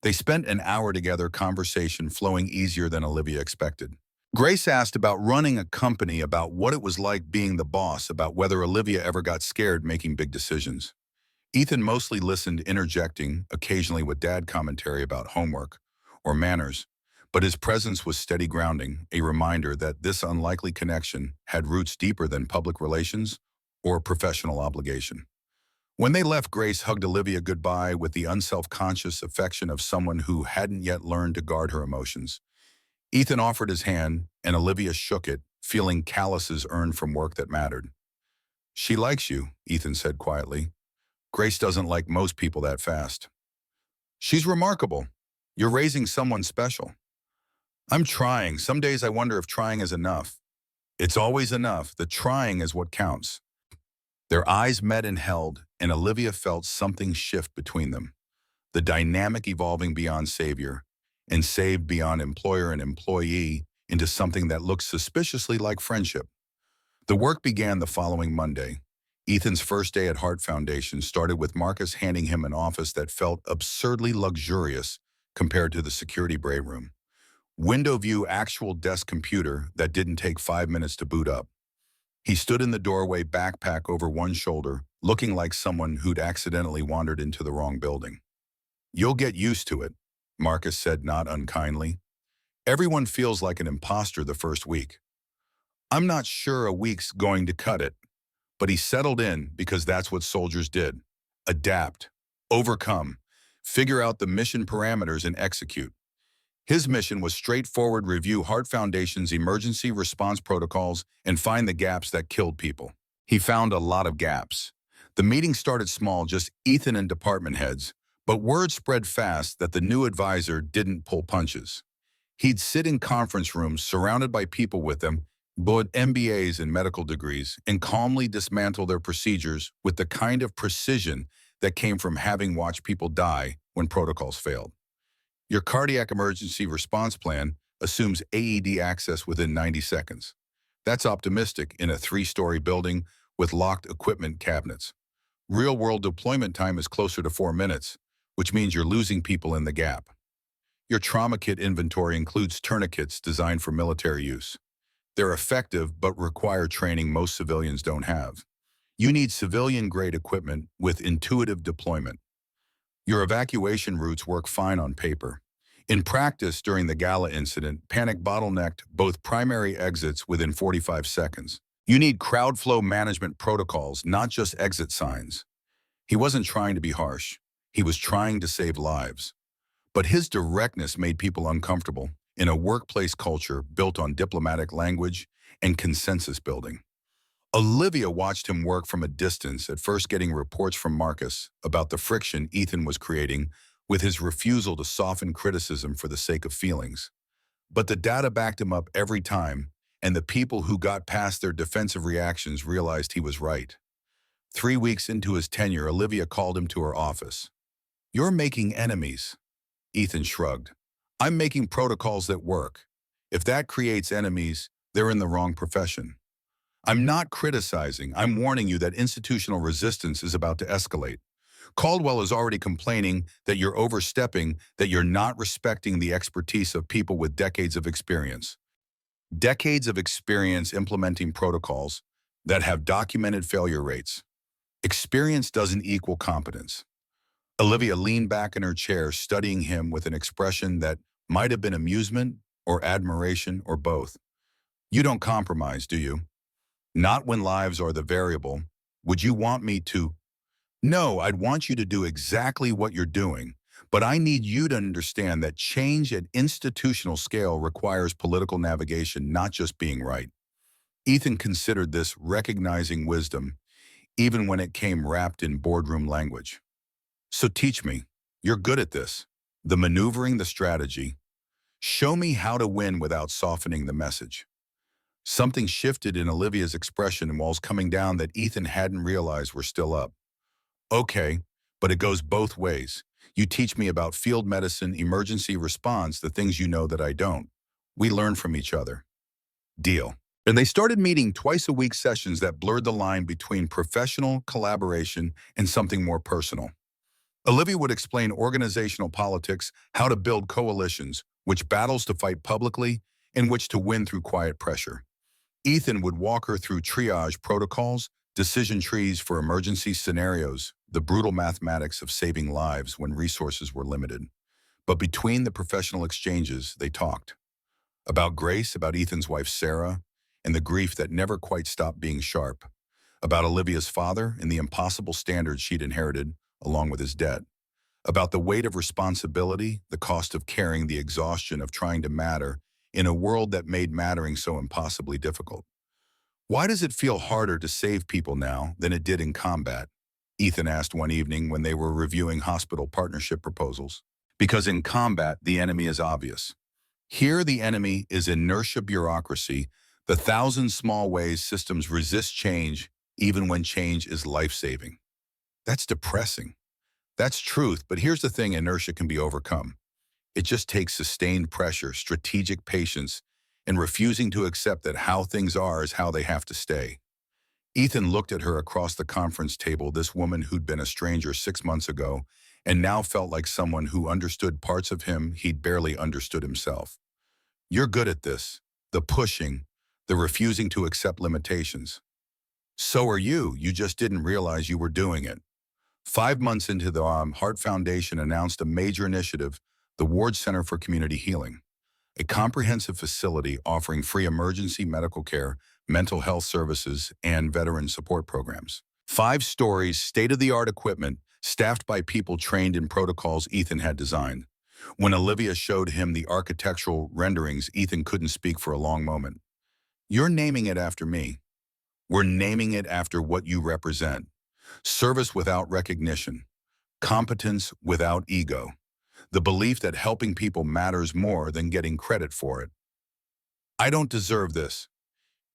They spent an hour together, conversation flowing easier than Olivia expected. Grace asked about running a company, about what it was like being the boss, about whether Olivia ever got scared making big decisions. Ethan mostly listened, interjecting occasionally with dad commentary about homework or manners, but his presence was steady grounding, a reminder that this unlikely connection had roots deeper than public relations or professional obligation. When they left, Grace hugged Olivia goodbye with the unself-conscious affection of someone who hadn't yet learned to guard her emotions. Ethan offered his hand, and Olivia shook it, feeling calluses earned from work that mattered. She likes you, Ethan said quietly. Grace doesn't like most people that fast. She's remarkable. You're raising someone special. I'm trying. Some days I wonder if trying is enough. It's always enough. The trying is what counts. Their eyes met and held, and Olivia felt something shift between them. The dynamic evolving beyond savior and saved beyond employer and employee into something that looked suspiciously like friendship. The work began the following Monday. Ethan's first day at Heart Foundation started with Marcus handing him an office that felt absurdly luxurious compared to the security break room. Window view, actual desk computer that didn't take 5 minutes to boot up. He stood in the doorway, backpack over one shoulder, looking like someone who'd accidentally wandered into the wrong building. You'll get used to it, Marcus said, not unkindly. Everyone feels like an imposter the first week. I'm not sure a week's going to cut it, but he settled in because that's what soldiers did. Adapt, overcome, figure out the mission parameters and execute. His mission was straightforward: review Heart Foundation's emergency response protocols and find the gaps that killed people. He found a lot of gaps. The meeting started small, just Ethan and department heads, but word spread fast that the new advisor didn't pull punches. He'd sit in conference rooms surrounded by people with them, both MBAs and medical degrees, and calmly dismantle their procedures with the kind of precision that came from having watched people die when protocols failed. Your cardiac emergency response plan assumes AED access within 90 seconds. That's optimistic in a 3-story building with locked equipment cabinets. Real-world deployment time is closer to 4 minutes, which means you're losing people in the gap. Your trauma kit inventory includes tourniquets designed for military use. They're effective but require training most civilians don't have. You need civilian-grade equipment with intuitive deployment. Your evacuation routes work fine on paper. In practice, during the Gala incident, panic bottlenecked both primary exits within 45 seconds. You need crowd flow management protocols, not just exit signs. He wasn't trying to be harsh. He was trying to save lives. But his directness made people uncomfortable in a workplace culture built on diplomatic language and consensus building. Olivia watched him work from a distance, at first getting reports from Marcus about the friction Ethan was creating with his refusal to soften criticism for the sake of feelings. But the data backed him up every time, and the people who got past their defensive reactions realized he was right. 3 weeks into his tenure, Olivia called him to her office. You're making enemies. Ethan shrugged. I'm making protocols that work. If that creates enemies, they're in the wrong profession. I'm not criticizing. I'm warning you that institutional resistance is about to escalate. Caldwell is already complaining that you're overstepping, that you're not respecting the expertise of people with decades of experience. Decades of experience implementing protocols that have documented failure rates. Experience doesn't equal competence. Olivia leaned back in her chair, studying him with an expression that might have been amusement or admiration or both. You don't compromise, do you? Not when lives are the variable. Would you want me to? No, I'd want you to do exactly what you're doing, but I need you to understand that change at institutional scale requires political navigation, not just being right. Ethan considered this recognizing wisdom, even when it came wrapped in boardroom language. So teach me. You're good at this. The maneuvering, the strategy. Show me how to win without softening the message. Something shifted in Olivia's expression and walls coming down that Ethan hadn't realized were still up. Okay, but it goes both ways. You teach me about field medicine, emergency response, the things you know that I don't. We learn from each other. Deal. And they started meeting twice-a-week sessions that blurred the line between professional collaboration and something more personal. Olivia would explain organizational politics, how to build coalitions, which battles to fight publicly, and which to win through quiet pressure. Ethan would walk her through triage protocols, decision trees for emergency scenarios, the brutal mathematics of saving lives when resources were limited. But between the professional exchanges, they talked. About Grace, about Ethan's wife Sarah, and the grief that never quite stopped being sharp. About Olivia's father and the impossible standards she'd inherited, along with his debt. About the weight of responsibility, the cost of caring, the exhaustion of trying to matter in a world that made mattering so impossibly difficult. Why does it feel harder to save people now than it did in combat? Ethan asked one evening when they were reviewing hospital partnership proposals. Because in combat, the enemy is obvious. Here, the enemy is inertia, bureaucracy, the thousand small ways systems resist change, even when change is life-saving. That's depressing. That's truth, but here's the thing: inertia can be overcome. It just takes sustained pressure, strategic patience, and refusing to accept that how things are is how they have to stay. Ethan looked at her across the conference table, this woman who'd been a stranger 6 months ago, and now felt like someone who understood parts of him he'd barely understood himself. You're good at this, the pushing, the refusing to accept limitations. So are you just didn't realize you were doing it. 5 months into the Heart Foundation announced a major initiative, the Ward Center for Community Healing, a comprehensive facility offering free emergency medical care, mental health services, and veteran support programs. 5 stories, state-of-the-art equipment, staffed by people trained in protocols Ethan had designed. When Olivia showed him the architectural renderings, Ethan couldn't speak for a long moment. You're naming it after me. We're naming it after what you represent. Service without recognition. Competence without ego. The belief that helping people matters more than getting credit for it. I don't deserve this.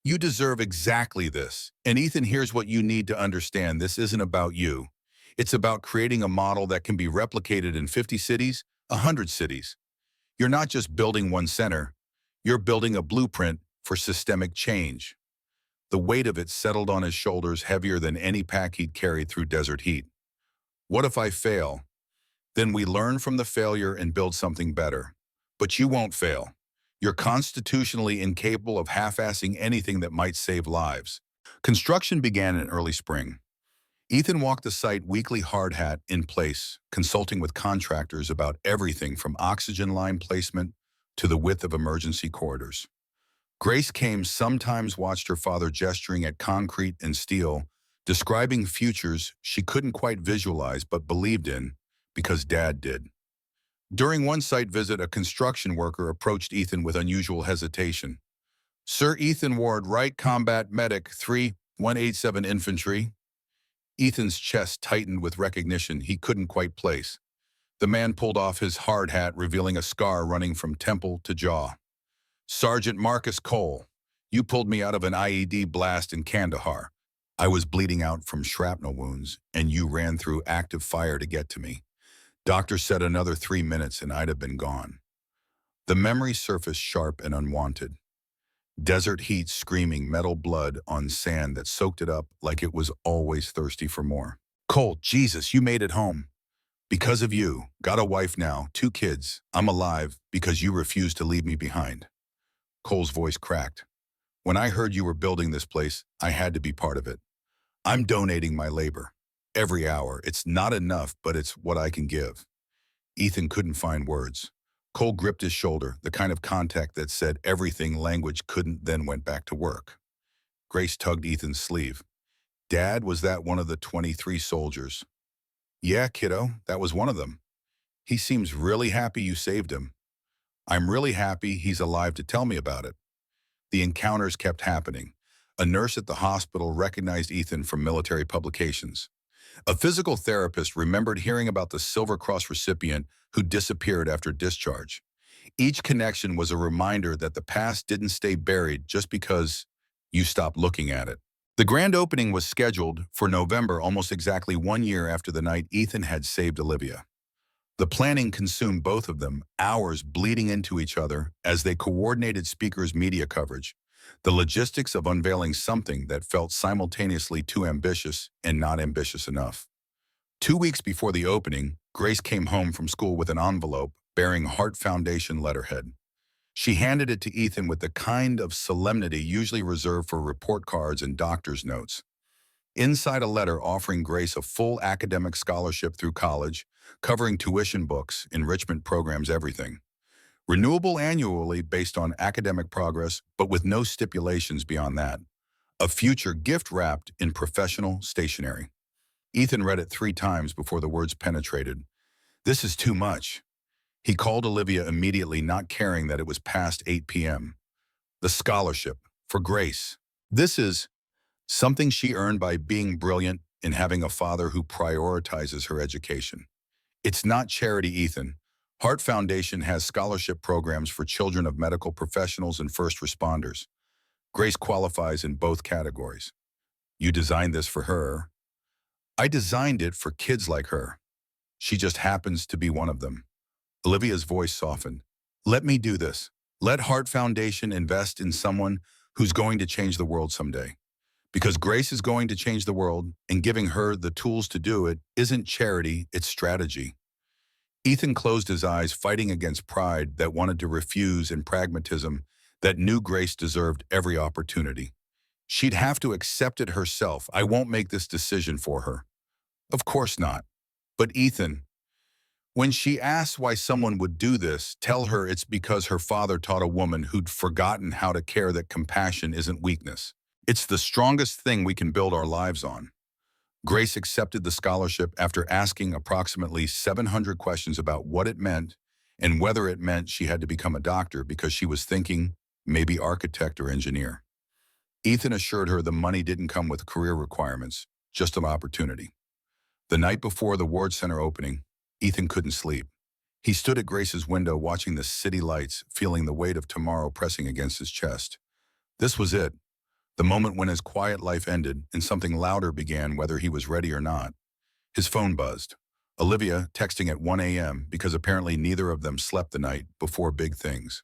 You deserve exactly this. And Ethan, here's what you need to understand. This isn't about you. It's about creating a model that can be replicated in 50 cities, 100 cities. You're not just building one center. You're building a blueprint for systemic change. The weight of it settled on his shoulders, heavier than any pack he'd carried through desert heat. What if I fail? Then we learn from the failure and build something better. But you won't fail. You're constitutionally incapable of half-assing anything that might save lives. Construction began in early spring. Ethan walked the site, weekly hard hat in place, consulting with contractors about everything from oxygen line placement to the width of emergency corridors. Grace came, sometimes watched her father gesturing at concrete and steel, describing futures she couldn't quite visualize but believed in because Dad did. During one site visit, a construction worker approached Ethan with unusual hesitation. "Sir Ethan Ward, Wright, Combat Medic, 3187 Infantry." Ethan's chest tightened with recognition he couldn't quite place. The man pulled off his hard hat, revealing a scar running from temple to jaw. "Sergeant Marcus Cole, you pulled me out of an IED blast in Kandahar. I was bleeding out from shrapnel wounds, and you ran through active fire to get to me. Doctor said another 3 minutes and I'd have been gone." The memory surfaced sharp and unwanted. Desert heat screaming metal blood on sand that soaked it up like it was always thirsty for more. "Cole, Jesus, you made it home. Because of you, got a wife now, 2 kids. I'm alive because you refused to leave me behind." Cole's voice cracked. "When I heard you were building this place, I had to be part of it. I'm donating my labor. Every hour. It's not enough, but it's what I can give." Ethan couldn't find words. Cole gripped his shoulder, the kind of contact that said everything language couldn't, then went back to work. Grace tugged Ethan's sleeve. "Dad, was that one of the 23 soldiers?" "Yeah, kiddo, that was one of them. He seems really happy you saved him. I'm really happy he's alive to tell me about it." The encounters kept happening. A nurse at the hospital recognized Ethan from military publications. A physical therapist remembered hearing about the Silver Cross recipient who disappeared after discharge. Each connection was a reminder that the past didn't stay buried just because you stopped looking at it. The grand opening was scheduled for November, almost exactly 1 year after the night Ethan had saved Olivia. The planning consumed both of them, hours bleeding into each other as they coordinated speakers' media coverage, the logistics of unveiling something that felt simultaneously too ambitious and not ambitious enough. 2 weeks before the opening, Grace came home from school with an envelope bearing Heart Foundation letterhead. She handed it to Ethan with the kind of solemnity usually reserved for report cards and doctor's notes. Inside a letter offering Grace a full academic scholarship through college, covering tuition, books, enrichment programs, everything. Renewable annually based on academic progress, but with no stipulations beyond that. A future gift wrapped in professional stationery. Ethan read it 3 times before the words penetrated. This is too much. He called Olivia immediately, not caring that it was past 8 p.m. The scholarship for Grace. This is something she earned by being brilliant and having a father who prioritizes her education. It's not charity, Ethan. Heart Foundation has scholarship programs for children of medical professionals and first responders. Grace qualifies in both categories. You designed this for her. I designed it for kids like her. She just happens to be one of them. Olivia's voice softened. Let me do this. Let Heart Foundation invest in someone who's going to change the world someday. Because Grace is going to change the world, and giving her the tools to do it isn't charity, it's strategy. Ethan closed his eyes, fighting against pride that wanted to refuse and pragmatism that knew Grace deserved every opportunity. She'd have to accept it herself. I won't make this decision for her. Of course not. But Ethan, when she asks why someone would do this, tell her it's because her father taught a woman who'd forgotten how to care that compassion isn't weakness. It's the strongest thing we can build our lives on. Grace accepted the scholarship after asking approximately 700 questions about what it meant and whether it meant she had to become a doctor, because she was thinking maybe architect or engineer. Ethan assured her the money didn't come with career requirements, just an opportunity. The night before the Ward Center opening, Ethan couldn't sleep. He stood at Grace's window watching the city lights, feeling the weight of tomorrow pressing against his chest. This was it. The moment when his quiet life ended and something louder began, whether he was ready or not. His phone buzzed. Olivia texting at 1 a.m. because apparently neither of them slept the night before big things.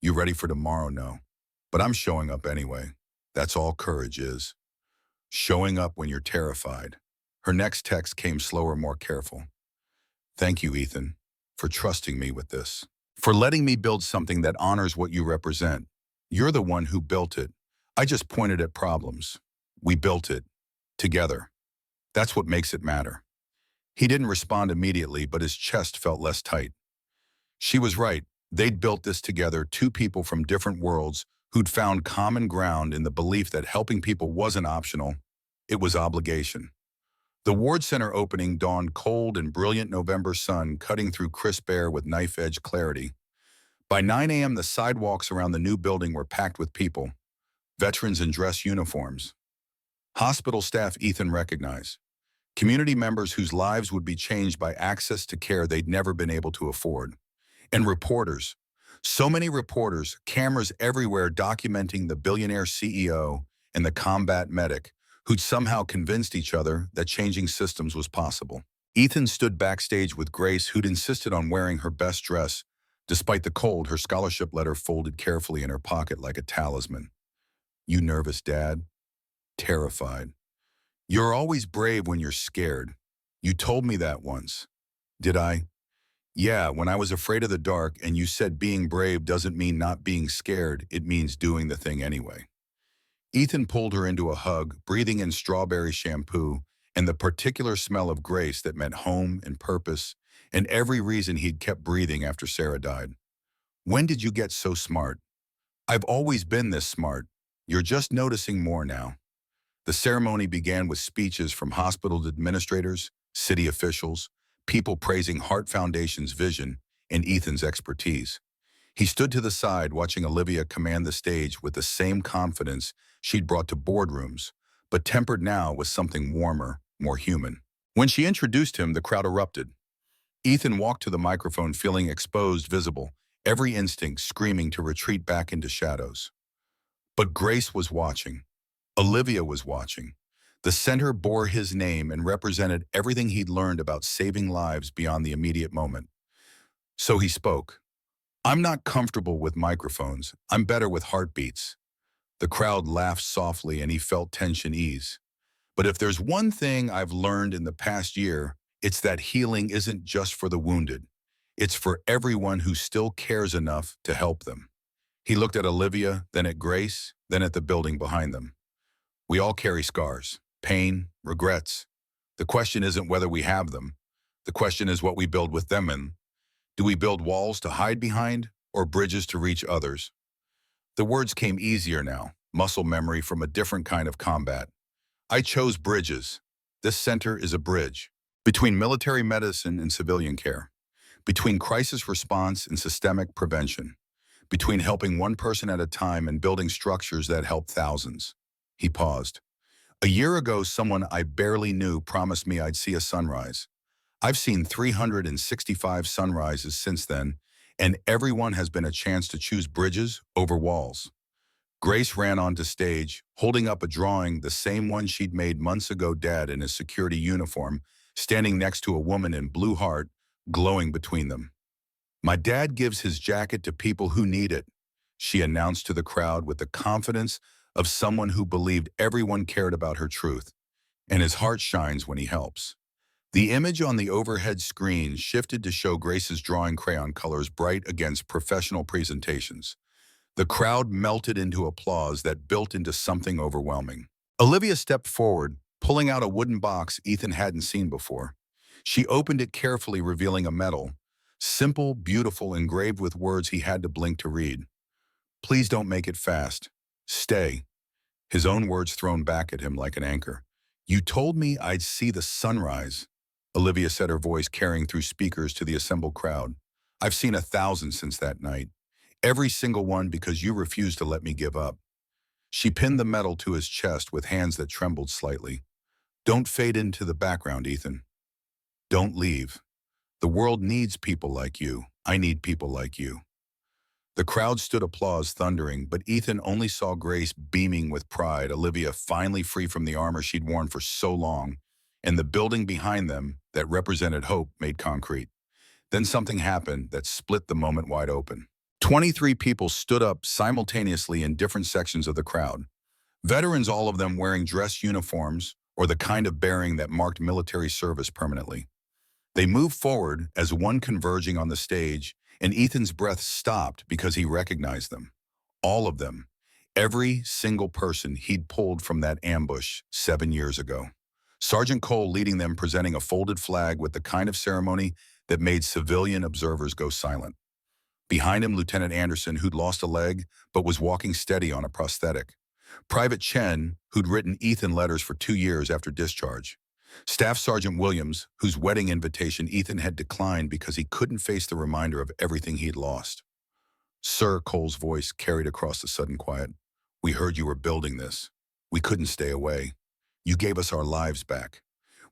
You ready for tomorrow? No. But I'm showing up anyway. That's all courage is. Showing up when you're terrified. Her next text came slower, more careful. Thank you, Ethan, for trusting me with this. For letting me build something that honors what you represent. You're the one who built it. I just pointed at problems. We built it. Together. That's what makes it matter. He didn't respond immediately, but his chest felt less tight. She was right. They'd built this together, two people from different worlds who'd found common ground in the belief that helping people wasn't optional, it was obligation. The Ward Center opening dawned cold and brilliant November sun cutting through crisp air with knife-edge clarity. By 9 a.m., the sidewalks around the new building were packed with people, veterans in dress uniforms, hospital staff Ethan recognized, community members whose lives would be changed by access to care they'd never been able to afford, and reporters. So many reporters, cameras everywhere documenting the billionaire CEO and the combat medic who'd somehow convinced each other that changing systems was possible. Ethan stood backstage with Grace, who'd insisted on wearing her best dress. Despite the cold, her scholarship letter folded carefully in her pocket like a talisman. You nervous, Dad? Terrified. You're always brave when you're scared. You told me that once. Did I? Yeah, when I was afraid of the dark and you said being brave doesn't mean not being scared, it means doing the thing anyway. Ethan pulled her into a hug, breathing in strawberry shampoo and the particular smell of Grace that meant home and purpose and every reason he'd kept breathing after Sarah died. When did you get so smart? I've always been this smart. You're just noticing more now. The ceremony began with speeches from hospital administrators, city officials, people praising Heart Foundation's vision and Ethan's expertise. He stood to the side, watching Olivia command the stage with the same confidence she'd brought to boardrooms, but tempered now with something warmer, more human. When she introduced him, the crowd erupted. Ethan walked to the microphone feeling exposed, visible, every instinct screaming to retreat back into shadows. But Grace was watching. Olivia was watching. The center bore his name and represented everything he'd learned about saving lives beyond the immediate moment. So he spoke. "I'm not comfortable with microphones. I'm better with heartbeats." The crowd laughed softly and he felt tension ease. But if there's one thing I've learned in the past year, it's that healing isn't just for the wounded. It's for everyone who still cares enough to help them. He looked at Olivia, then at Grace, then at the building behind them. We all carry scars, pain, regrets. The question isn't whether we have them. The question is what we build with them in. Do we build walls to hide behind or bridges to reach others? The words came easier now, muscle memory from a different kind of combat. I chose bridges. This center is a bridge between military medicine and civilian care, between crisis response and systemic prevention, between helping one person at a time and building structures that help thousands. He paused. A year ago, someone I barely knew promised me I'd see a sunrise. I've seen 365 sunrises since then, and everyone has been a chance to choose bridges over walls. Grace ran onto stage, holding up a drawing, the same one she'd made months ago, Dad in his security uniform, standing next to a woman in blue heart, glowing between them. "My dad gives his jacket to people who need it," she announced to the crowd with the confidence of someone who believed everyone cared about her truth. "And his heart shines when he helps." The image on the overhead screen shifted to show Grace's drawing crayon colors bright against professional presentations. The crowd melted into applause that built into something overwhelming. Olivia stepped forward, pulling out a wooden box Ethan hadn't seen before. She opened it carefully, revealing a medal. Simple, beautiful, engraved with words he had to blink to read. "Please don't make it fast. Stay." His own words thrown back at him like an anchor. "You told me I'd see the sunrise," Olivia said, her voice carrying through speakers to the assembled crowd. "I've seen 1,000 since that night. Every single one because you refused to let me give up." She pinned the medal to his chest with hands that trembled slightly. "Don't fade into the background, Ethan. Don't leave. The world needs people like you. I need people like you." The crowd stood, applause thundering, but Ethan only saw Grace beaming with pride, Olivia finally free from the armor she'd worn for so long, and the building behind them that represented hope made concrete. Then something happened that split the moment wide open. 23 people stood up simultaneously in different sections of the crowd. Veterans, all of them wearing dress uniforms or the kind of bearing that marked military service permanently. They moved forward as one, converging on the stage, and Ethan's breath stopped because he recognized them. All of them. Every single person he'd pulled from that ambush 7 years ago. Sergeant Cole leading them, presenting a folded flag with the kind of ceremony that made civilian observers go silent. Behind him, Lieutenant Anderson, who'd lost a leg but was walking steady on a prosthetic. Private Chen, who'd written Ethan letters for 2 years after discharge. Staff Sergeant Williams, whose wedding invitation Ethan had declined because he couldn't face the reminder of everything he'd lost. "Sir," Cole's voice carried across the sudden quiet, "we heard you were building this. We couldn't stay away. You gave us our lives back.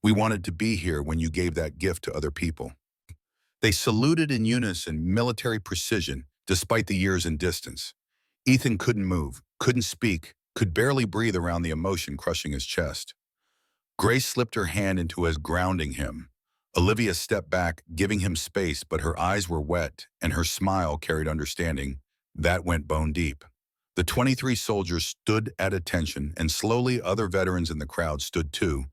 We wanted to be here when you gave that gift to other people." They saluted in unison, military precision, despite the years and distance. Ethan couldn't move, couldn't speak, could barely breathe around the emotion crushing his chest. Grace slipped her hand into his, grounding him. Olivia stepped back, giving him space, but her eyes were wet, and her smile carried understanding. That went bone deep. The 23 soldiers stood at attention, and slowly other veterans in the crowd stood too,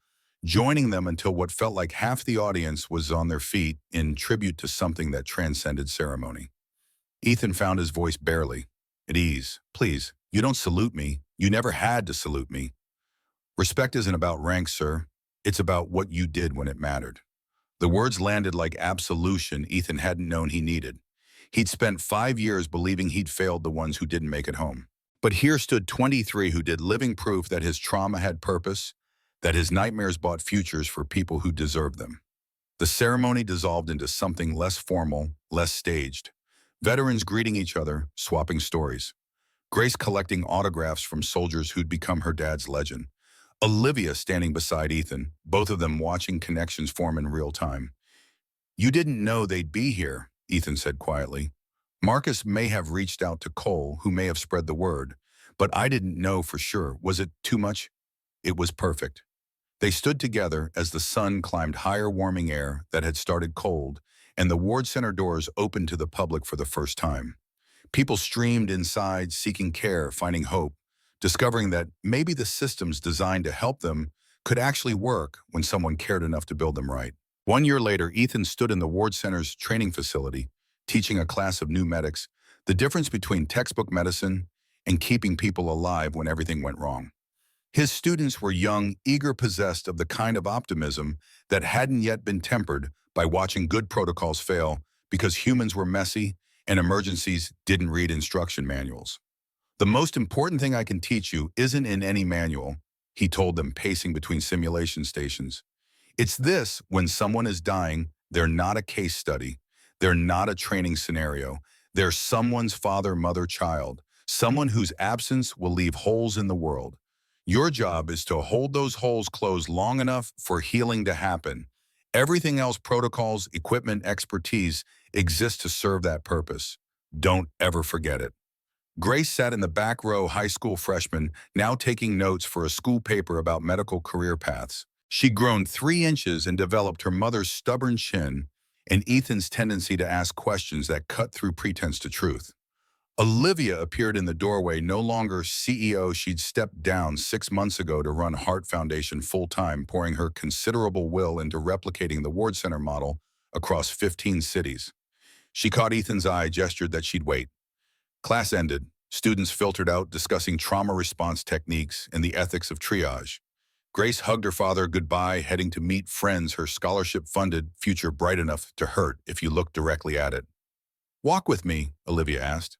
joining them until what felt like half the audience was on their feet in tribute to something that transcended ceremony. Ethan found his voice barely at ease. "Please, you don't salute me. You never had to salute me. Respect isn't about rank, sir. It's about what you did when it mattered." The words landed like absolution Ethan hadn't known he needed. He'd spent 5 years believing he'd failed the ones who didn't make it home. But here stood 23 who did, living proof that his trauma had purpose, that his nightmares bought futures for people who deserved them. The ceremony dissolved into something less formal, less staged. Veterans greeting each other, swapping stories. Grace collecting autographs from soldiers who'd become her dad's legend. Olivia standing beside Ethan, both of them watching connections form in real time. You didn't know they'd be here, Ethan said quietly. Marcus may have reached out to Cole, who may have spread the word, but I didn't know for sure. Was it too much? It was perfect. They stood together as the sun climbed higher, warming air that had started cold, and the Ward Center doors opened to the public for the first time. People streamed inside, seeking care, finding hope, discovering that maybe the systems designed to help them could actually work when someone cared enough to build them right. 1 year later, Ethan stood in the Ward Center's training facility, teaching a class of new medics the difference between textbook medicine and keeping people alive when everything went wrong. His students were young, eager, possessed of the kind of optimism that hadn't yet been tempered by watching good protocols fail because humans were messy and emergencies didn't read instruction manuals. The most important thing I can teach you isn't in any manual, he told them, pacing between simulation stations. It's this: when someone is dying, they're not a case study. They're not a training scenario. They're someone's father, mother, child, someone whose absence will leave holes in the world. Your job is to hold those holes closed long enough for healing to happen. Everything else, protocols, equipment, expertise, exists to serve that purpose. Don't ever forget it. Grace sat in the back row, high school freshman, now taking notes for a school paper about medical career paths. She'd grown 3 inches and developed her mother's stubborn chin and Ethan's tendency to ask questions that cut through pretense to truth. Olivia appeared in the doorway, no longer CEO. She'd stepped down 6 months ago to run Heart Foundation full-time, pouring her considerable will into replicating the Ward Center model across 15 cities. She caught Ethan's eye, gestured that she'd wait. Class ended. Students filtered out, discussing trauma response techniques and the ethics of triage. Grace hugged her father goodbye, heading to meet friends, her scholarship-funded future bright enough to hurt if you looked directly at it. Walk with me, Olivia asked.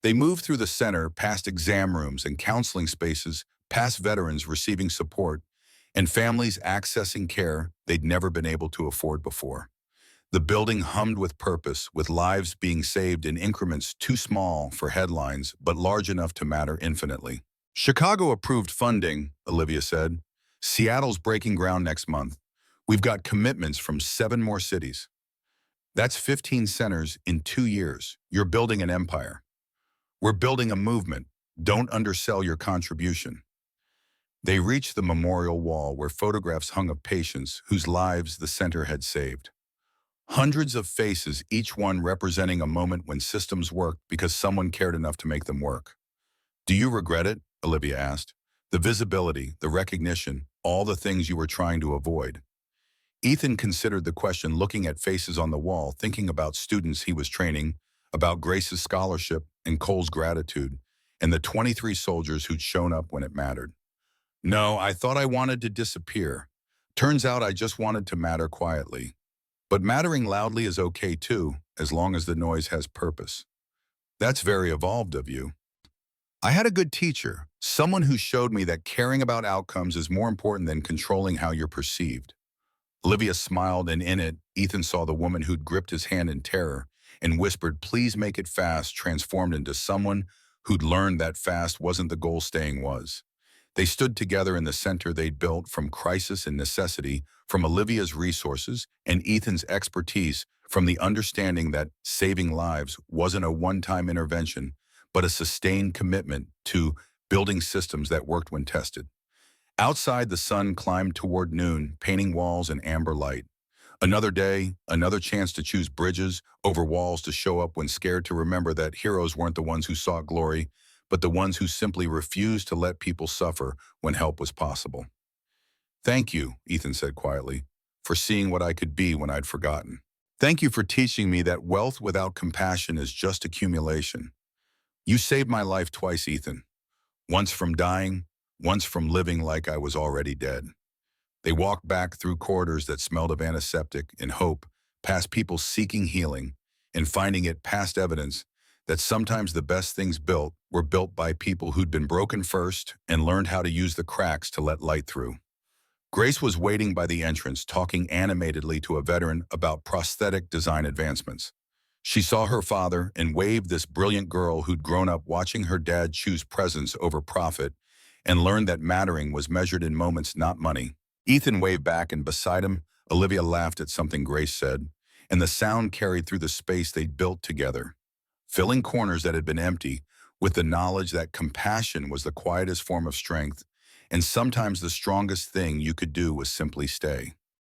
They moved through the center, past exam rooms and counseling spaces, past veterans receiving support, and families accessing care they'd never been able to afford before. The building hummed with purpose, with lives being saved in increments too small for headlines, but large enough to matter infinitely. Chicago approved funding, Olivia said. Seattle's breaking ground next month. We've got commitments from 7 more cities. That's 15 centers in 2 years. You're building an empire. We're building a movement. Don't undersell your contribution. They reached the memorial wall where photographs hung of patients whose lives the center had saved. Hundreds of faces, each one representing a moment when systems worked because someone cared enough to make them work. Do you regret it? Olivia asked. The visibility, the recognition, all the things you were trying to avoid. Ethan considered the question, looking at faces on the wall, thinking about students he was training, about Grace's scholarship and Cole's gratitude, and the 23 soldiers who'd shown up when it mattered. No, I thought I wanted to disappear. Turns out I just wanted to matter quietly. But mattering loudly is okay too, as long as the noise has purpose. That's very evolved of you. I had a good teacher, someone who showed me that caring about outcomes is more important than controlling how you're perceived. Olivia smiled, and in it, Ethan saw the woman who'd gripped his hand in terror and whispered, "Please make it fast," transformed into someone who'd learned that fast wasn't the goal, staying was. They stood together in the center they'd built from crisis and necessity, from Olivia's resources and Ethan's expertise, from the understanding that saving lives wasn't a one-time intervention, but a sustained commitment to building systems that worked when tested. Outside, the sun climbed toward noon, painting walls in amber light. Another day, another chance to choose bridges over walls, to show up when scared, to remember that heroes weren't the ones who sought glory, but the ones who simply refused to let people suffer when help was possible. Thank you, Ethan said quietly, for seeing what I could be when I'd forgotten. Thank you for teaching me that wealth without compassion is just accumulation. You saved my life twice, Ethan. Once from dying, once from living like I was already dead. They walked back through corridors that smelled of antiseptic and hope, past people seeking healing, and finding it, past evidence that sometimes the best things built were built by people who'd been broken first and learned how to use the cracks to let light through. Grace was waiting by the entrance, talking animatedly to a veteran about prosthetic design advancements. She saw her father and waved this brilliant girl who'd grown up watching her dad choose presence over profit and learned that mattering was measured in moments, not money. Ethan waved back, and beside him, Olivia laughed at something Grace said, and the sound carried through the space they'd built together, filling corners that had been empty with the knowledge that compassion was the quietest form of strength, and sometimes the strongest thing you could do was simply stay.